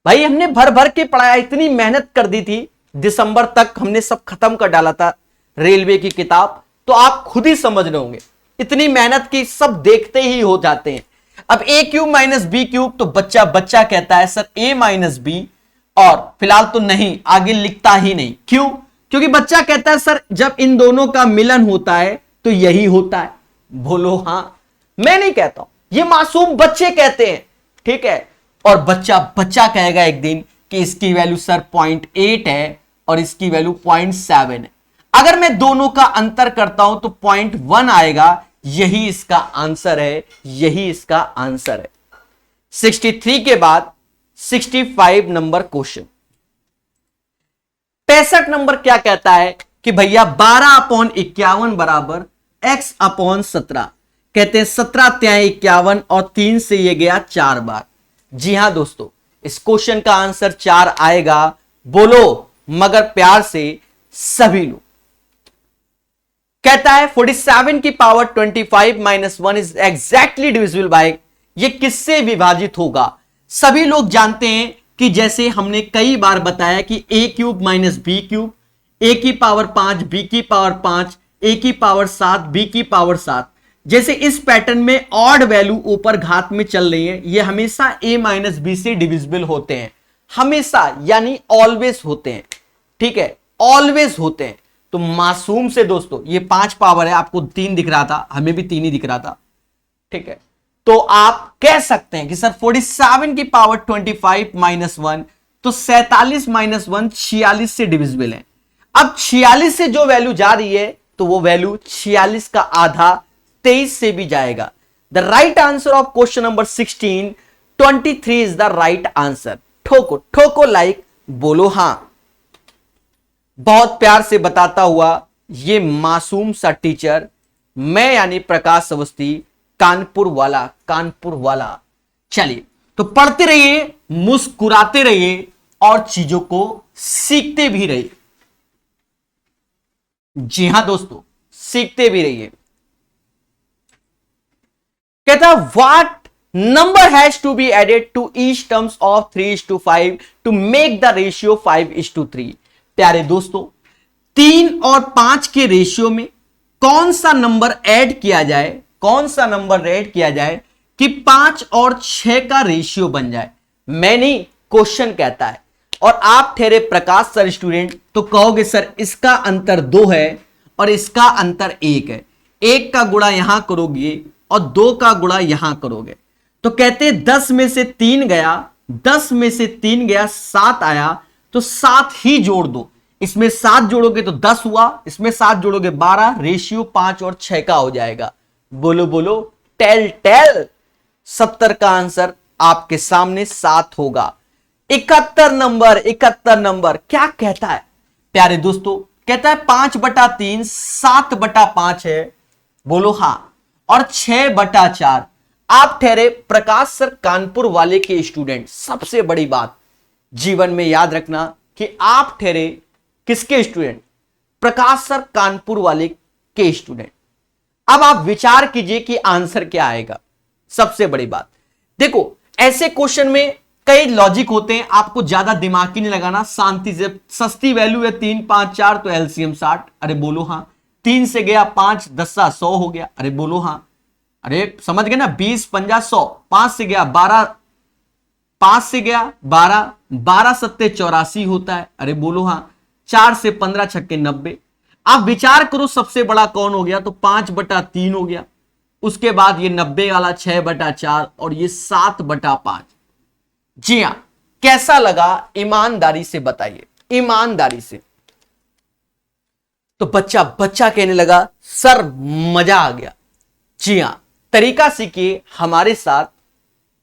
Speaker 1: भाई हमने भर भर के पढ़ाया, इतनी मेहनत कर दी थी, दिसंबर तक हमने सब खत्म कर डाला था रेलवे की किताब, तो आप खुद ही समझ रहे होंगे इतनी मेहनत की सब देखते ही हो जाते हैं। अब a cube minus B cube, तो बच्चा बच्चा कहता है सर a माइनस बी, और फिलहाल तो नहीं, आगे लिखता ही नहीं। क्यों? क्योंकि बच्चा कहता है सर जब इन दोनों का मिलन होता है तो यही होता है। बोलो हां। मैं नहीं कहता हूं, ये मासूम बच्चे कहते हैं, ठीक है। और बच्चा बच्चा कहेगा एक दिन कि इसकी वैल्यू सर 0.8 है और इसकी वैल्यू 0.7 है। अगर मैं दोनों का अंतर करता हूं तो 0.1 आएगा। यही इसका आंसर है, यही इसका आंसर है। 63 के बाद 65 नंबर क्वेश्चन। 65 नंबर क्या कहता है कि भैया 12/51 बराबर x/17। कहते हैं 17 त्याई 51 और 3 से ये गया 4 बार। जी हां दोस्तों, इस क्वेश्चन का आंसर 4 आएगा। बोलो मगर प्यार से सभी लोग। कहता है 47 की power 25 minus 1 is exactly divisible by, ये किससे विभाजित होगा? सभी लोग जानते हैं कि जैसे हमने कई बार बताया कि a cube minus B cube, a की पावर 5, b की पावर 5, a की पावर 7, b की पावर 7। जैसे इस पैटर्न में ऑड वैल्यू ऊपर घात में चल रही है, ये हमेशा a माइनस बी से डिविजिबल होते हैं, हमेशा यानी ऑलवेज होते हैं, ठीक है, ऑलवेज होते हैं। तो मासूम से दोस्तों ये 5 पावर है, आपको 3 दिख रहा था, हमें भी 3 ही दिख रहा था, ठीक है। तो आप कह सकते हैं कि सर 47 की पावर 25 माइनस 1, तो 47 माइनस 1 46 से डिविजिबल है। अब 46 से जो वैल्यू जा रही है तो वो वैल्यू 46 का आधा 23 से भी जाएगा। The right answer of question number 16 23 is the right answer. ठोको ठोको लाइक, बोलो हां। बहुत प्यार से बताता हुआ ये मासूम सा टीचर, मैं यानी प्रकाश अवस्थी, कानपुर वाला, कानपुर वाला। चलिए तो पढ़ते रहिए, मुस्कुराते रहिए और चीजों को सीखते भी रहिए। जी हां दोस्तों, सीखते भी रहिए। कहता what number has to be added to each terms of 3:5 to make the ratio 5:3। प्यारे दोस्तों 3 और 5 के रेशियो में कौन सा नंबर ऐड किया जाए, कौन सा नंबर ऐड किया जाए कि 5 और 6 का रेशियो बन जाए? मैं नहीं, क्वेश्चन कहता है। और आप ठहरे प्रकाश सर स्टूडेंट तो कहोगे सर इसका अंतर 2 है और इसका अंतर 1 है। 1 का गुणा यहां करोगे और 2 का गुणा यहां करोगे तो कहते 10 में से 3 गया, 10 में से 3 गया 7 आया, तो 7 ही जोड़ दो। इसमें 7 जोड़ोगे तो 10 हुआ, इसमें 7 जोड़ोगे 12, रेशियो 5 और 6 का हो जाएगा। बोलो बोलो, टेल टेल। 70 का आंसर आपके सामने 7 होगा। 71 नंबर, 71 नंबर क्या कहता है प्यारे दोस्तों? कहता है 5/3 7/5 है। बोलो हां। और 6/4। आप ठहरे प्रकाश सर कानपुर वाले के स्टूडेंट। सबसे बड़ी बात जीवन में याद रखना कि आप ठहरे किसके स्टूडेंट? प्रकाश सर कानपुर वाले के स्टूडेंट। अब आप विचार कीजिए कि आंसर क्या आएगा। सबसे बड़ी बात देखो, ऐसे क्वेश्चन में कई लॉजिक होते हैं, आपको ज्यादा दिमाग ही नहीं लगाना, शांति से। सस्ती वैल्यू है 3 5 4 तो एलसीएम 60। अरे बोलो हां। 3 से गया 5, 10 100 हो गया। अरे बोलो हां। अरे समझ गए ना, 20 50 100। 5 से गया 12, 5 से गया 12, 12 सत्ते 84 होता है। अरे बोलो हां। 4 से 15 छक्के 90। आप विचार करो सबसे बड़ा कौन हो गया? तो 5/3 हो गया। उसके बाद ये 90 वाला 6/4 और ये 7/5। जी हां, कैसा लगा ईमानदारी से बताइए, ईमानदारी से। तो बच्चा कहने लगा सर मजा आ गया। जी हां, तरीका सीखिए हमारे साथ।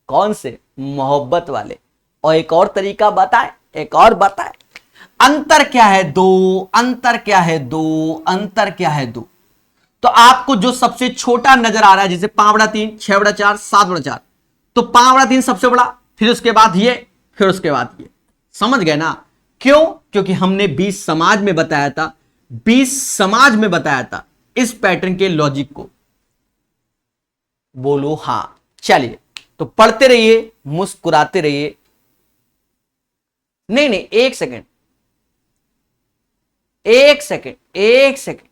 Speaker 1: कौन से? मोहब्बत वाले। और एक और तरीका बताए, एक और बताए। अंतर क्या है? 2। अंतर क्या है? 2। अंतर क्या है? 2। तो आपको जो सबसे छोटा नजर आ रहा है, जैसे 5/3 6/4 7/4, तो 5/3 सबसे बड़ा, फिर उसके बाद ये, फिर उसके बाद ये। समझ गए ना? क्यों? क्योंकि हमने 20 समाज में बताया था, 20 समाज में बताया था इस पैटर्न के लॉजिक को। बोलो हां। चलिए, तो पढ़ते रहिए, मुस्कुराते रहिए। नहीं नहीं, एक सेकंड, एक सेकंड, एक सेकंड।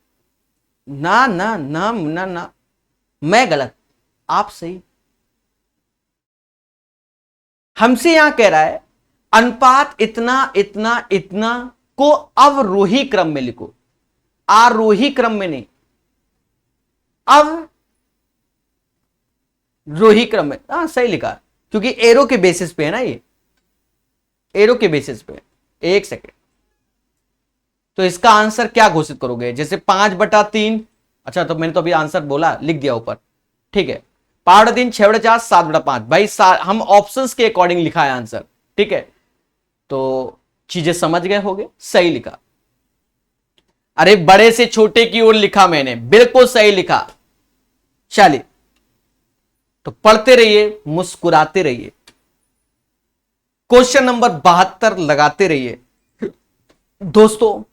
Speaker 1: ना ना ना ना ना, मैं गलत, आप सही। हमसे यहां कह रहा है अनुपात इतना इतना इतना को अवरोही क्रम में लिखो, आरोही क्रम में नहीं, अवरोही क्रम में। हाँ सही लिखा, क्योंकि एरो के बेसिस पे है ना, ये एरो के बेसिस पे। एक सेकेंड। तो इसका आंसर क्या घोषित करोगे? जैसे 5/3। अच्छा, तो मैंने तो अभी आंसर बोला, लिख दिया ऊपर, ठीक है। 5/3 6/4 7/5। भाई हम ऑप्शंस के अकॉर्डिंग लिखा है आंसर, ठीक है। तो चीजें समझ गए होगे, सही लिखा। अरे बड़े से छोटे की ओर लिखा मैंने, बिल्कुल सही लिखा। चलिए, तो पढ़ते रहिए, मुस्कुराते रहिए। क्वेश्चन नंबर 72 लगाते रहिए दोस्तों।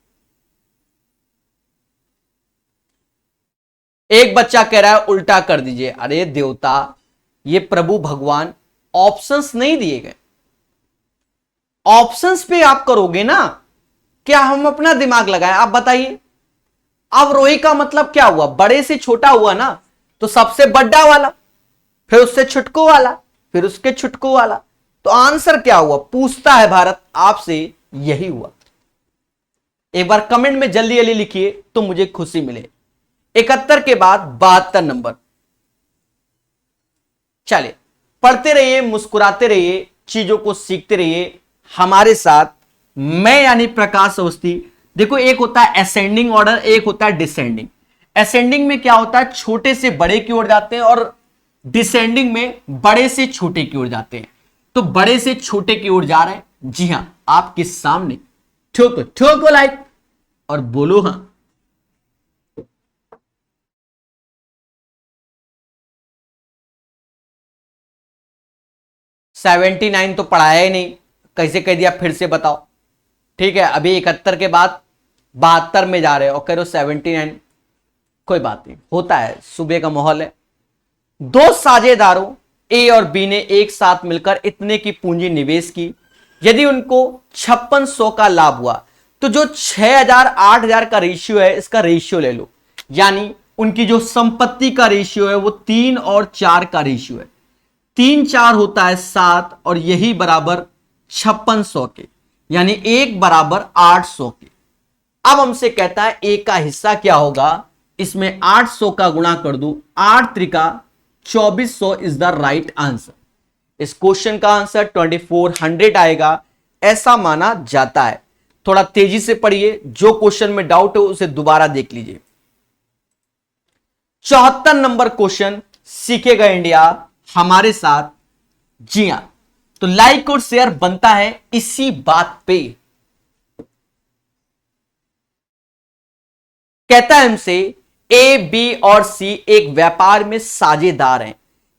Speaker 1: एक बच्चा कह रहा है उल्टा कर दीजिए। अरे देवता, ये प्रभु भगवान ऑप्शंस नहीं दिए गए, ऑप्शंस पे आप करोगे ना। क्या हम अपना दिमाग लगाएं? आप बताइए। अवरोही का मतलब क्या हुआ? बड़े से छोटा हुआ ना, तो सबसे बड़ा वाला, फिर उससे छुटकू वाला, फिर उसके छुटकू वाला। तो आंसर क्या हुआ? पूछता है भारत आपसे, यही हुआ। एक बार कमेंट में जल्दी जल्दी लिखिए तो मुझे खुशी मिले। 71 के बाद 72 नंबर। चलिए, पढ़ते रहिए, मुस्कुराते रहिए, चीजों को सीखते रहिए हमारे साथ। मैं यानी प्रकाश अवस्थी। देखो, एक होता है असेंडिंग ऑर्डर, एक होता है डिसेंडिंग। असेंडिंग में क्या होता है? छोटे से बड़े की ओर जाते हैं, और डिसेंडिंग में बड़े से छोटे की ओर जाते हैं। तो बड़े से छोटे की ओर जा रहे हैं। जी हां, आपके सामने। ठोको ठोको लाइक और बोलो हां। सेवेंटी 79 तो पढ़ाया ही नहीं, कैसे कह दिया? फिर से बताओ। ठीक है, अभी 71 के बाद 72 में जा रहे हो और कह रहे हो 79। कोई बात नहीं, होता है, सुबह का माहौल है। दो साझेदारों ए और बी ने एक साथ मिलकर इतने की पूंजी निवेश की। यदि उनको 5600 का लाभ हुआ, तो जो 6000 8000 का रेशियो है, इसका रेशियो ले लो। यानी उनकी जो संपत्ति का रेशियो है वो 3 और 4 का रेशियो है। 3 4 होता है 7, और यही बराबर 5600 के, यानी 1 बराबर 800 के। अब हमसे कहता है ए का हिस्सा क्या होगा? इसमें 800 का गुणा कर दू, 8 Trika 2400 is the right answer. इस क्वेश्चन का आंसर 2400 आएगा, ऐसा माना जाता है। थोड़ा तेजी से पढ़िए, जो क्वेश्चन में डाउट है उसे दोबारा देख लीजिए। 74 नंबर क्वेश्चन, सीखेगा इंडिया हमारे साथ। जी हां, तो लाइक और शेयर बनता है इसी बात पे। कहता है हमसे ए, बी और सी एक व्यापार में साझेदार हैं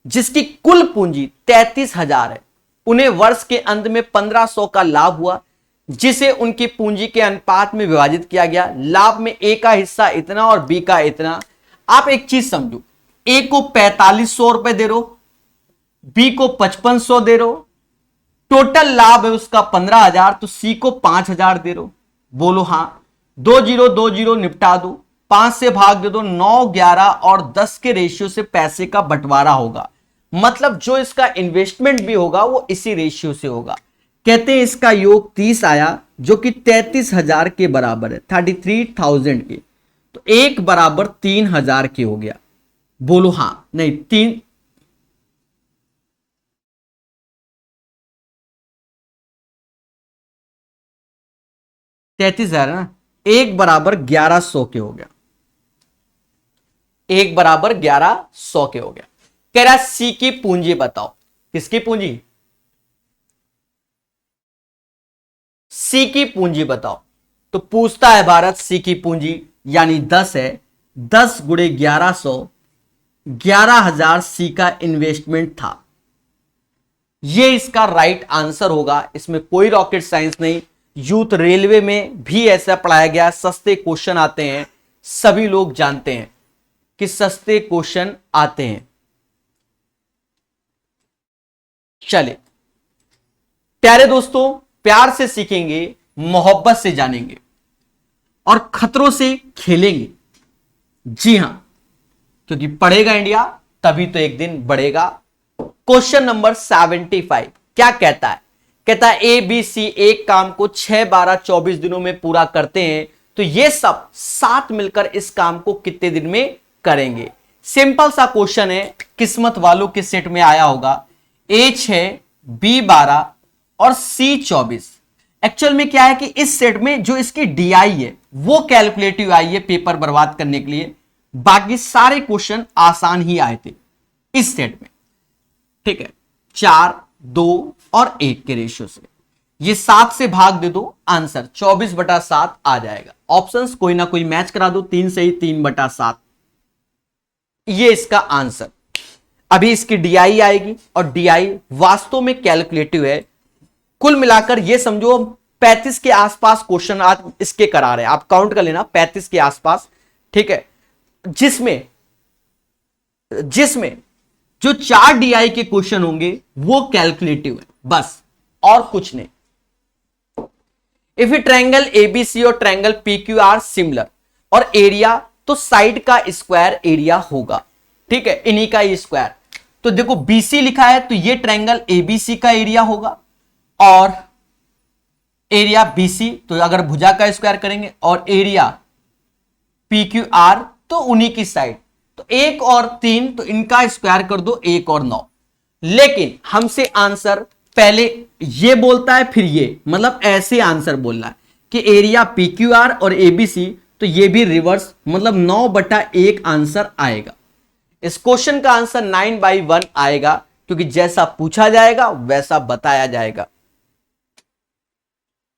Speaker 1: जिसकी कुल पूंजी 33,000 है। उन्हें वर्ष के अंत में 1500 का लाभ हुआ जिसे उनकी पूंजी के अनुपात में विभाजित किया गया। लाभ में ए का हिस्सा इतना और बी का इतना। आप एक चीज समझो, ए को 4500 रुपए दे रहे हो, बी को 5500 दे रहे हो, टोटल लाभ है उसका 15,000, तो सी को 5,000 दे रहे हो। बोलो हां, 2020 निपटा दो, 5 से भाग दे दो, 9, 11 और 10 के रेशियो से पैसे का बंटवारा होगा। मतलब जो इसका इन्वेस्टमेंट भी होगा वो इसी रेशियो से होगा। कहते हैं इसका योग 30 आया जो कि 33,000 के बराबर है, 33,000 के। तो एक बराबर 3,000 के हो गया। बोलो हां, नहीं 33,000 है ना, एक बराबर 1100 के हो गया। एक बराबर 1100 के हो गया। कह रहा सी की पूंजी बताओ। किसकी पूंजी? सी की पूंजी बताओ। तो पूछता है भारत सी की पूंजी यानी 10 है, 10 गुणे 1100, 11,000 सी का इन्वेस्टमेंट था। ये इसका राइट आंसर होगा। इसमें कोई रॉकेट साइंस नहीं। यूथ रेलवे में भी ऐसा पढ़ाया गया, सस्ते क्वेश्चन आते हैं, सभी लोग जानते हैं कि सस्ते क्वेश्चन आते हैं। चले प्यारे दोस्तों, प्यार से सीखेंगे, मोहब्बत से जानेंगे और खतरों से खेलेंगे। जी हां, क्योंकि पढ़ेगा इंडिया तभी तो एक दिन बढ़ेगा। क्वेश्चन नंबर 75 क्या कहता है? कहता है ए, बी, सी एक काम को 6, 12, 24 दिनों में पूरा करते हैं, तो ये सब साथ मिलकर इस काम को कितने दिन में करेंगे? सिंपल सा क्वेश्चन है, किस्मत वालों के सेट में आया होगा। ए 6, बी 12 और सी 24। एक्चुअल में क्या है कि इस सेट में जो इसकी डीआई है वो कैलकुलेटिव आई है पेपर बर्बाद करने के लिए। बाकी सारे क्वेश्चन आसान ही आए थे इस सेट में। ठीक है, 4, 2 और 1 के रेशियो से ये 7 से भाग दे दो, आंसर 24/7 आ जाएगा। ऑप्शंस कोई ना कोई मैच करा दो, 3 से ही 3/7, ये इसका आंसर। अभी इसकी डीआई आएगी और डीआई वास्तव में कैलकुलेटिव है। कुल मिलाकर ये समझो 35 के आसपास क्वेश्चन आज इसके करा रहे हैं, आप काउंट कर लेना 35 के आसपास। ठीक है, जिसमें जो 4 डीआई के क्वेश्चन होंगे वो कैलकुलेटिव है, बस और कुछ नहीं। इफ ए ट्रायंगल एबीसी और ट्रायंगल पीक्यूआर सिमिलर और एरिया, तो साइड का स्क्वायर एरिया होगा। ठीक है, इन्हीं का ही स्क्वायर। तो देखो बीसी लिखा है तो ये ट्रायंगल एबीसी का एरिया होगा और एरिया बीसी, तो अगर भुजा का स्क्वायर करेंगे, और एरिया पीक्यूआर तो उन्हीं की साइड, तो 1 और 3 तो इनका स्क्वायर कर दो 1 और 9। लेकिन हमसे आंसर पहले ये बोलता है फिर ये, मतलब ऐसे आंसर बोलना है कि एरिया पीक्यूआर और एबीसी, तो ये भी रिवर्स, मतलब 9/1 आंसर आएगा। इस क्वेश्चन का आंसर 9/1 आएगा क्योंकि जैसा पूछा जाएगा वैसा बताया जाएगा।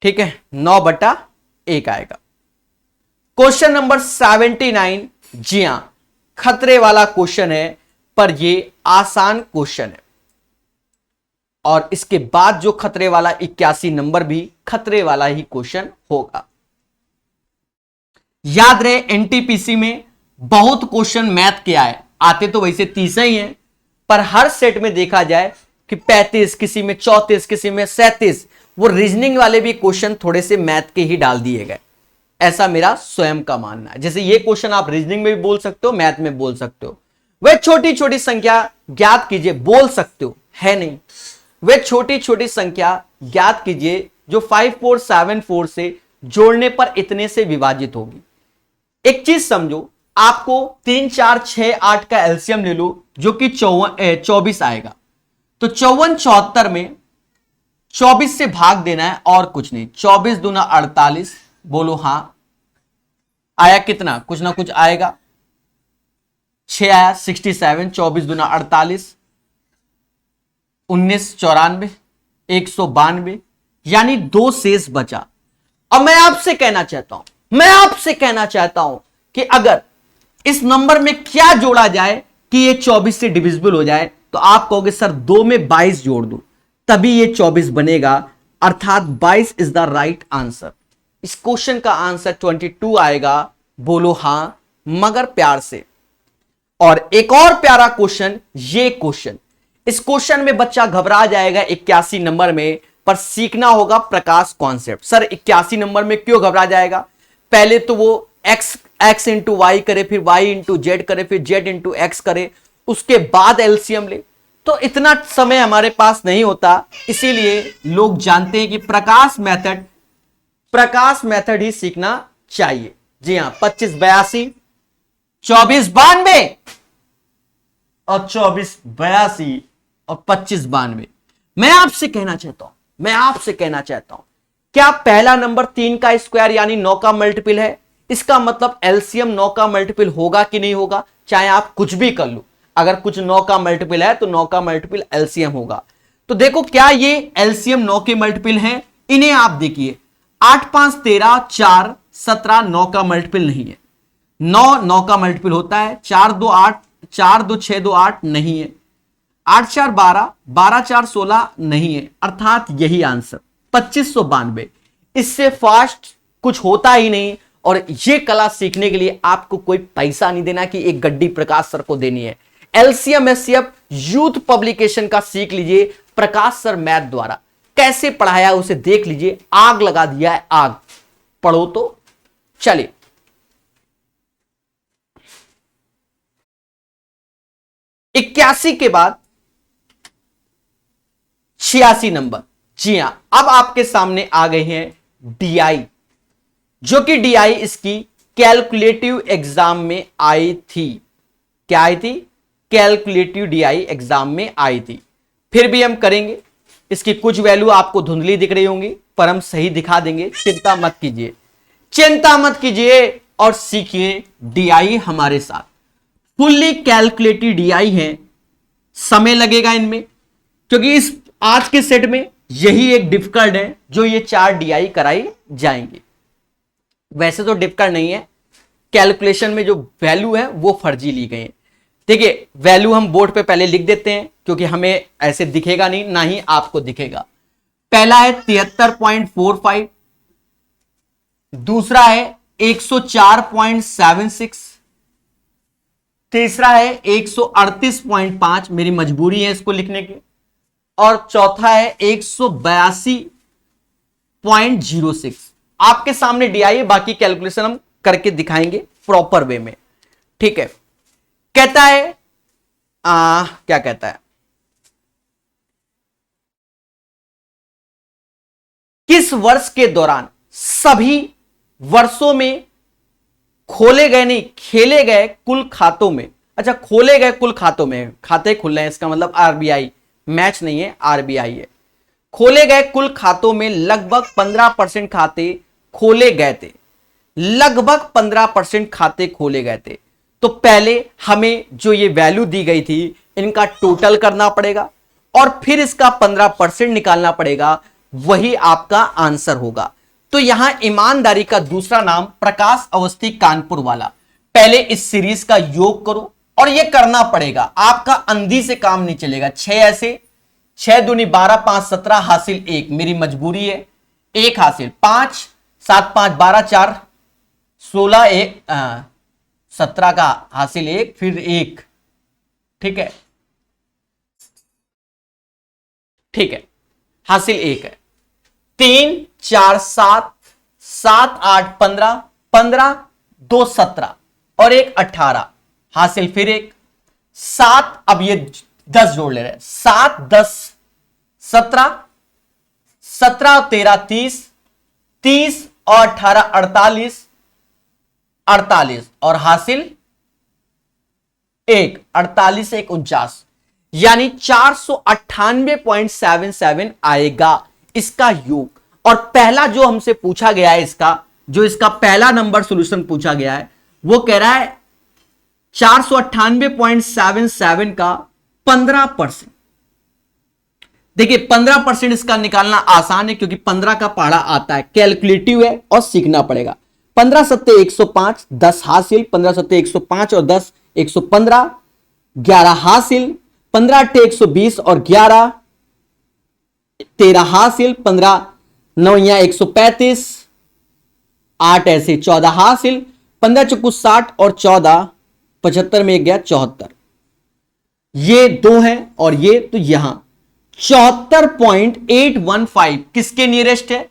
Speaker 1: ठीक है, 9/1 आएगा। क्वेश्चन नंबर 79, जी हां खतरे वाला क्वेश्चन है पर ये आसान क्वेश्चन है और इसके बाद जो खतरे वाला 81 नंबर भी खतरे वाला ही क्वेश्चन होगा। याद रहे एनटीपीसी में बहुत क्वेश्चन मैथ के आते तो वैसे 30 ही हैं, पर हर सेट में देखा जाए कि 35, किसी में 34, किसी में 37, वो रीजनिंग वाले भी क्वेश्चन थोड़े से मैथ के ही डाल दिए गए। ऐसा मेरा स्वयं का मानना है। जैसे ये क्वेश्चन आप रीजनिंग में भी बोल सकते हो, मैथ में बोल सकते हो। वह छोटी छोटी संख्या ज्ञात कीजिए, बोल सकते हो, है नहीं। वह छोटी छोटी संख्या ज्ञात कीजिए जो 5474 से जोड़ने पर इतने से विभाजित होगी। एक चीज समझो, आपको 3, 4, 6, 8 का एलसीएम ले लो जो कि 24 आएगा। तो 54, 74 में 24 से भाग देना है और कुछ नहीं। 24 दूना 48, बोलो हां। आया कितना, कुछ ना कुछ आएगा। 6 आया, 67। 24 दूना 48, 19 94, 192, यानी 2 शेष बचा। अब मैं आपसे कहना चाहता हूं कि अगर इस नंबर में क्या जोड़ा जाए कि ये 24 से डिविजिबल हो जाए, तो आप कहोगे सर 2 में 22 जोड़ दो तभी ये 24 बनेगा, अर्थात 22 इज द राइट आंसर। इस क्वेश्चन का आंसर 22 आएगा, बोलो हां मगर प्यार से। और एक और प्यारा क्वेश्चन, ये क्वेश्चन, इस क्वेश्चन में बच्चा घबरा जाएगा 81 नंबर में, पर सीखना होगा प्रकाश कॉन्सेप्ट। सर 81 नंबर में क्यों घबरा जाएगा? पहले तो वो x इंटू वाई करे, फिर y इंटू जेड करे, फिर z इंटू एक्स करे, उसके बाद एलसीएम ले, तो इतना समय हमारे पास नहीं होता। इसीलिए लोग जानते हैं कि प्रकाश मेथड ही सीखना चाहिए। जी हां, 25 82, 24 92 और 24 82 और 25 92। मैं आपसे कहना चाहता हूं क्या पहला नंबर 3 का स्क्वायर यानी 9 का मल्टीपल है? इसका मतलब एलसीएम 9 का मल्टीपल होगा कि नहीं होगा? चाहे आप कुछ भी कर लो, अगर कुछ 9 का मल्टीपल है तो 9 का मल्टीपल एलसीएम होगा। तो देखो क्या ये एलसीएम 9 के मल्टीपल हैं? इन्हें आप देखिए, 8 5 13 4 17 9 का मल्टीपल नहीं है। 9 का मल्टीपल होता है। 4 2 8, 4 2 6 2 8 नहीं है। 8 4 12, 12 4 16 नहीं है, अर्थात यही आंसर 2592। इससे फास्ट कुछ होता ही नहीं। और ये कला सीखने के लिए आपको कोई पैसा नहीं देना कि एक गड्डी प्रकाश सर को देनी है। एलसीएम एससीएफ यूथ पब्लिकेशन का सीख लीजिए, प्रकाश सर मैथ द्वारा कैसे पढ़ाया उसे देख लीजिए। आग लगा दिया है, आग। पढ़ो तो। चलिए, इक्यासी के बाद 86 नंबर। जी हां, अब आपके सामने आ गए हैं डीआई, जो कि डीआई इसकी कैलकुलेटिव एग्जाम में आई थी। क्या आई थी? कैलकुलेटिव डीआई एग्जाम में आई थी। फिर भी हम करेंगे। इसकी कुछ वैल्यू आपको धुंधली दिख रही होंगी, पर हम सही दिखा देंगे। चिंता मत कीजिए और सीखिए डीआई हमारे साथ। फुल्ली कैलकुलेटिव डीआई है, समय लगेगा इनमें, क्योंकि इस आज के सेट में यही एक डिफिकल्ट है जो ये 4 डीआई कराई जाएंगे। वैसे तो डिफिकल्ट नहीं है, कैलकुलेशन में जो वैल्यू है वो फर्जी ली गई है। देखिए, वैल्यू हम बोर्ड पे पहले लिख देते हैं, क्योंकि हमें ऐसे दिखेगा नहीं, ना ही आपको दिखेगा। पहला है 73.45, दूसरा है 104.76, तीसरा है 138.5, मेरी मजबूरी है इसको लिखने की, और चौथा है 182.06। आपके सामने डीआई, बाकी कैलकुलेशन हम करके दिखाएंगे प्रॉपर वे में। ठीक है, कहता है क्या कहता है, किस वर्ष के दौरान सभी वर्षों में खोले गए कुल खातों में, अच्छा खोले गए कुल खातों में, खाते खुल रहे हैं, इसका मतलब आरबीआई, मैच नहीं है, आरबीआई है। खोले गए कुल खातों में लगभग 15% खाते खोले गए थे, लगभग 15% खाते खोले गए थे। तो पहले हमें जो ये वैल्यू दी गई थी इनका टोटल करना पड़ेगा और फिर इसका 15% निकालना पड़ेगा, वही आपका आंसर होगा। तो यहां ईमानदारी का दूसरा नाम प्रकाश अवस्थी कानपुर वाला। पहले इस सीरीज का योग करो और ये करना पड़ेगा, आपका अंधी से काम नहीं चलेगा। 6 ऐसे, 6 दूनी 12, 5 17 हासिल 1, मेरी मजबूरी है 1 हासिल, 5 7 5 12 4 16 1 17 का हासिल 1, फिर 1। ठीक है, हासिल 1 है। 3 4 7 7 8 15 15 2 17 और 1 18 हासिल फिर 1 7। अब ये 10 जोड़ ले रहे हैं, 7 10 17 17 13 30 30 और 18 48 48 और हासिल 1 48 1 49, यानी 498.77 आएगा। इसका योग, और पहला जो हमसे पूछा गया है इसका पहला नंबर सॉल्यूशन पूछा गया है वो कह रहा है 498.77 का 15%। देखिए 15% इसका निकालना आसान है क्योंकि 15 का पहाड़ा आता है, कैलकुलेटिव है और सीखना पड़ेगा। 15 सत्ते 105, 10 हासिल, 15 सत्ते 105 और 10 115, 11 हासिल, 15 अट्ठे 120 और 11 13 हासिल, 15 9 135, 8 ऐसे 14 हासिल, 15 चौकू 60 और 14 75 में गया 74। ये दो है और ये तो यहां 74.815 किसके नियरेस्ट है?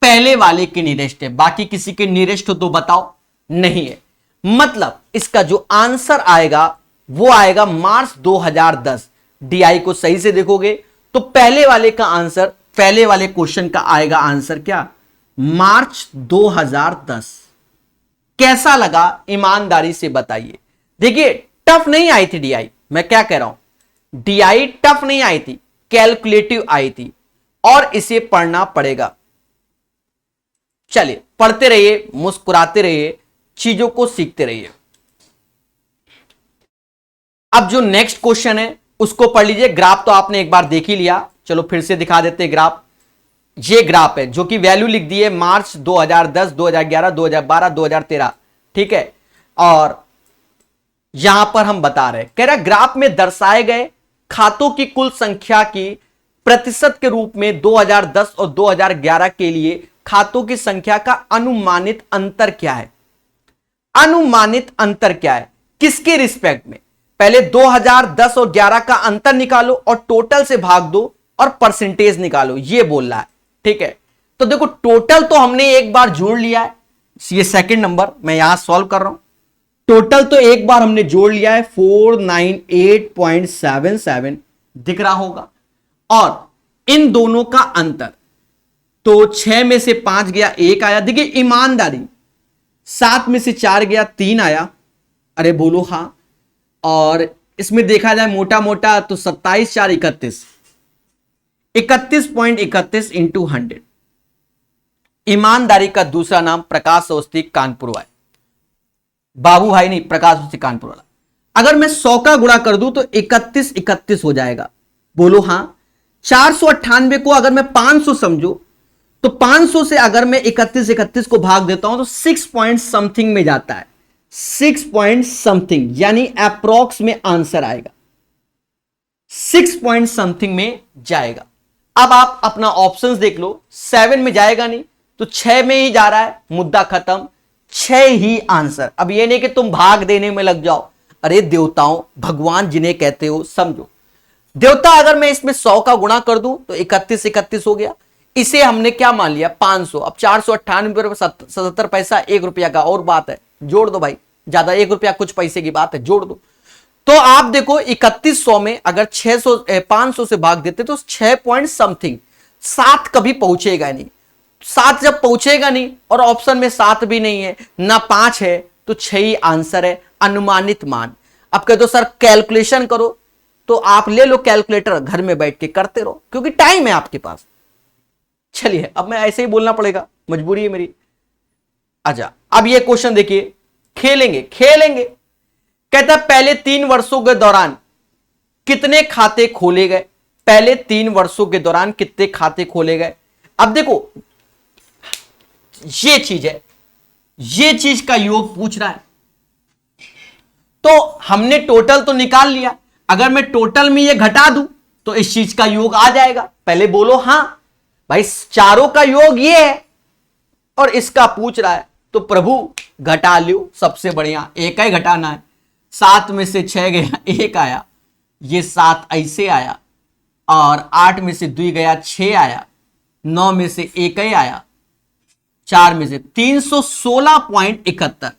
Speaker 1: पहले वाले के नियरेस्ट है। बाकी किसी के नियरेस्ट हो तो बताओ, नहीं है। मतलब इसका जो आंसर आएगा वो आएगा मार्च 2010। डीआई को सही से देखोगे तो पहले वाले का आंसर, पहले वाले क्वेश्चन का आएगा आंसर क्या? मार्च 2010। कैसा लगा ईमानदारी से बताइए। देखिए टफ नहीं आई थी डीआई, मैं क्या कह रहा हूं, डीआई टफ नहीं आई थी, कैलकुलेटिव आई थी और इसे पढ़ना पड़ेगा। चलिए पढ़ते रहिए, मुस्कुराते रहिए, चीजों को सीखते रहिए। अब जो नेक्स्ट क्वेश्चन है उसको पढ़ लीजिए। ग्राफ तो आपने एक बार देख ही लिया, चलो फिर से दिखा देते हैं ग्राफ। ये ग्राफ है जो कि वैल्यू लिख दी है मार्च 2010, 2011, 2012, 2013, ठीक है। और यहां पर हम बता रहे, कह रहा ग्राफ में दर्शाए गए खातों की कुल संख्या की प्रतिशत के रूप में 2010 और 2011 के लिए खातों की संख्या का अनुमानित अंतर क्या है? अनुमानित अंतर क्या है किसके रिस्पेक्ट में? पहले 2010 और 11 का अंतर निकालो और टोटल से भाग दो और परसेंटेज निकालो, ये बोल रहा है, ठीक है। तो देखो टोटल तो हमने एक बार जोड़ लिया है, ये सेकंड नंबर मैं यहां सॉल्व कर रहा हूं। टोटल तो एक बार हमने जोड़ लिया है 498.77 दिख रहा होगा, और इन दोनों का अंतर तो 6 में से 5 गया 1 आया। देखिए ईमानदारी, 7 में से 4 गया 3 आया, अरे बोलो हां। और इसमें देखा जाए मोटा मोटा तो 27 4 31, 31.31 इंटू 100। ईमानदारी का दूसरा नाम प्रकाश अवस्थी कानपुर वाला, बाबू भाई नहीं, प्रकाश अवस्थी कानपुर वाला। अगर मैं 100 का गुणा कर दूं तो 31 31 हो जाएगा, बोलो हां। 498 को अगर मैं 500 समझू तो 500 से अगर मैं 31 31 को भाग देता हूं तो 6 पॉइंट समथिंग में जाता है, 6 पॉइंट समथिंग, यानी अप्रोक्स में आंसर आएगा, 6 पॉइंट समथिंग में जाएगा। अब आप अपना ऑप्शंस देख लो, 7 में जाएगा नहीं तो 6 में ही जा रहा है, मुद्दा खत्म, 6 ही आंसर। अब ये नहीं कि तुम भाग देने में लग जाओ, अरे देवताओं भगवान जिन्हें कहते हो समझो। देवता अगर मैं इसमें 100 का गुणा कर दूं तो 31 31 हो गया, इसे हमने क्या मान लिया 500। अब 498 77 पैसा 1 रुपया का और बात है, जोड़ दो भाई, ज्यादा 1 रुपया कुछ पैसे की बात है, जोड़ दो। तो आप देखो 3100 में अगर 500 से भाग देते तो 6 पॉइंट समथिंग, 7 कभी पहुंचेगा नहीं। 7 जब पहुंचेगा नहीं और ऑप्शन में 7 भी नहीं है ना 5 है तो 6 ही आंसर है, अनुमानित मान। अब कह दो सर कैलकुलेशन करो, तो आप ले लो कैलकुलेटर, घर में बैठ के करते रहो क्योंकि टाइम है आपके पास। चलिए अब मैं ऐसे ही बोलना पड़ेगा, मजबूरी है मेरी। अच्छा अब ये क्वेश्चन देखिए, खेलेंगे खेलेंगे। कहता है पहले 3 वर्षों के दौरान कितने खाते खोले गए? पहले 3 वर्षों के दौरान कितने खाते खोले गए? अब देखो ये चीज है, ये चीज का योग पूछ रहा है, तो हमने टोटल तो निकाल लिया। अगर मैं टोटल में ये घटा दूं तो इस चीज का योग आ जाएगा। पहले बोलो हां भाई, चारों का योग ये है और इसका पूछ रहा है, तो प्रभु घटा लो, सबसे बढ़िया एक ही घटाना है। 7 में से 6 गया 1 आया, ये 7 ऐसे आया, और 8 में से 2 गया 6 आया, 9 में से 1 ही आया, 4 में से 316.71।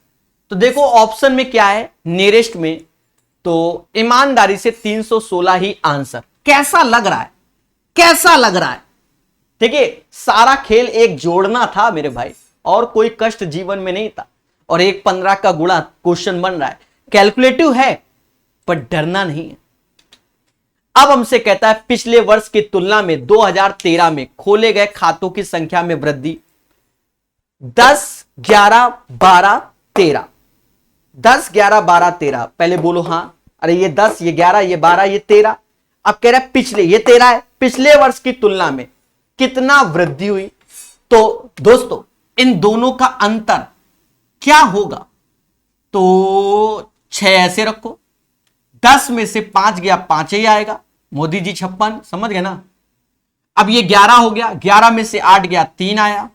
Speaker 1: तो देखो ऑप्शन में क्या है नियरेस्ट में, तो ईमानदारी से 316 ही आंसर। कैसा लग रहा है, कैसा लग रहा है? देखिए सारा खेल एक जोड़ना था मेरे भाई, और कोई कष्ट जीवन में नहीं था। और एक 15 का गुणा क्वेश्चन बन रहा है, कैलकुलेटिव है पर डरना नहीं है। अब हमसे कहता है पिछले वर्ष की तुलना में 2013 में खोले गए खातों की संख्या में वृद्धि 10, 11, 12, 13। 10, 11, 12, 13। पहले बोलो हां। अरे ये 10, ये 11, ये 12, ये 13। अब कह रहा है पिछले, ये 13 है, पिछले वर्ष की तुलना में कितना वृद्धि हुई। तो दोस्तों इन दोनों का अंतर क्या होगा? तो 6 ऐसे रखो, 10 में से 5 गया, 5 ही आएगा। मोदी जी 56, समझ गए ना। अब ये 11 हो गया, 11 में से 8 गया, 3 आया।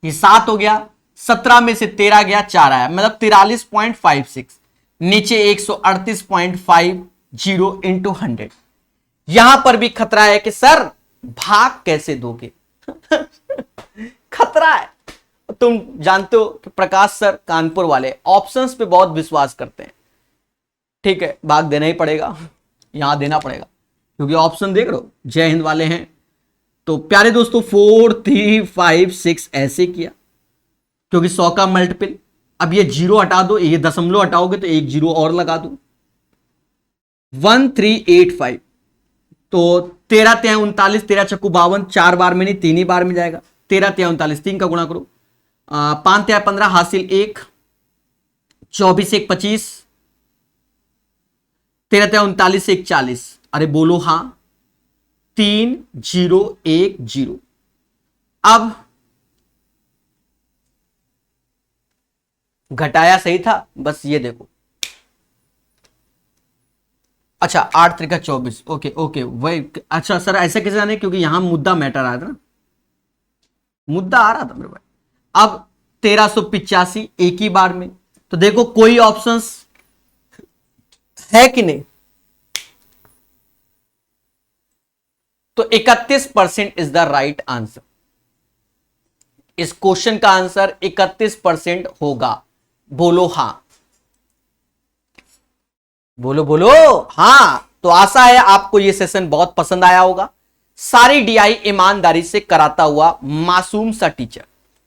Speaker 1: ये 7 हो गया, 17 में से 13 गया, 4 आया, मतलब 43.56। नीचे 138.50 इंटू 100। यहां पर भी खतरा है कि सर भाग कैसे दोगे? खतरा है। तुम जानते हो कि प्रकाश सर कानपुर वाले ऑप्शंस पे बहुत विश्वास करते हैं। ठीक है, भाग देना ही पड़ेगा, यहां देना पड़ेगा, क्योंकि ऑप्शन देख रहे हो जय हिंद वाले हैं। तो प्यारे दोस्तों 4, 3, 5, 6 ऐसे किया, क्योंकि 100 का मल्टीपल। अब ये 0 हटा दो, ये दशमलव हटाओगे तो एक 0 और लगा दो। 1385। तो 13 3 39, 13 चक्कू 52, 4 बार में नहीं 3 ही बार में जाएगा। 13 3 39, 3 का गुणा करो। 5 3 15 हासिल 1, 24 1 25, 13 3 39 1 40। अरे बोलो हां। 3 0 1 0। अब घटाया सही था, बस ये देखो। अच्छा 8 3 24। ओके ओके वही। अच्छा सर ऐसा कैसे जाने? क्योंकि यहां मुद्दा मैटर आ रहा था ना, मुद्दा आ रहा था मेरे भाई। अब 1385 एक ही बार में। तो देखो कोई ऑप्शंस है कि नहीं? तो 31% इज द राइट आंसर। इस क्वेश्चन का आंसर 31% होगा। बोलो हां, बोलो बोलो हां। तो आशा है आपको यह सेशन बहुत पसंद आया होगा। सारी डीआई ईमानदारी से कराता हुआ मासूम सा टीचर।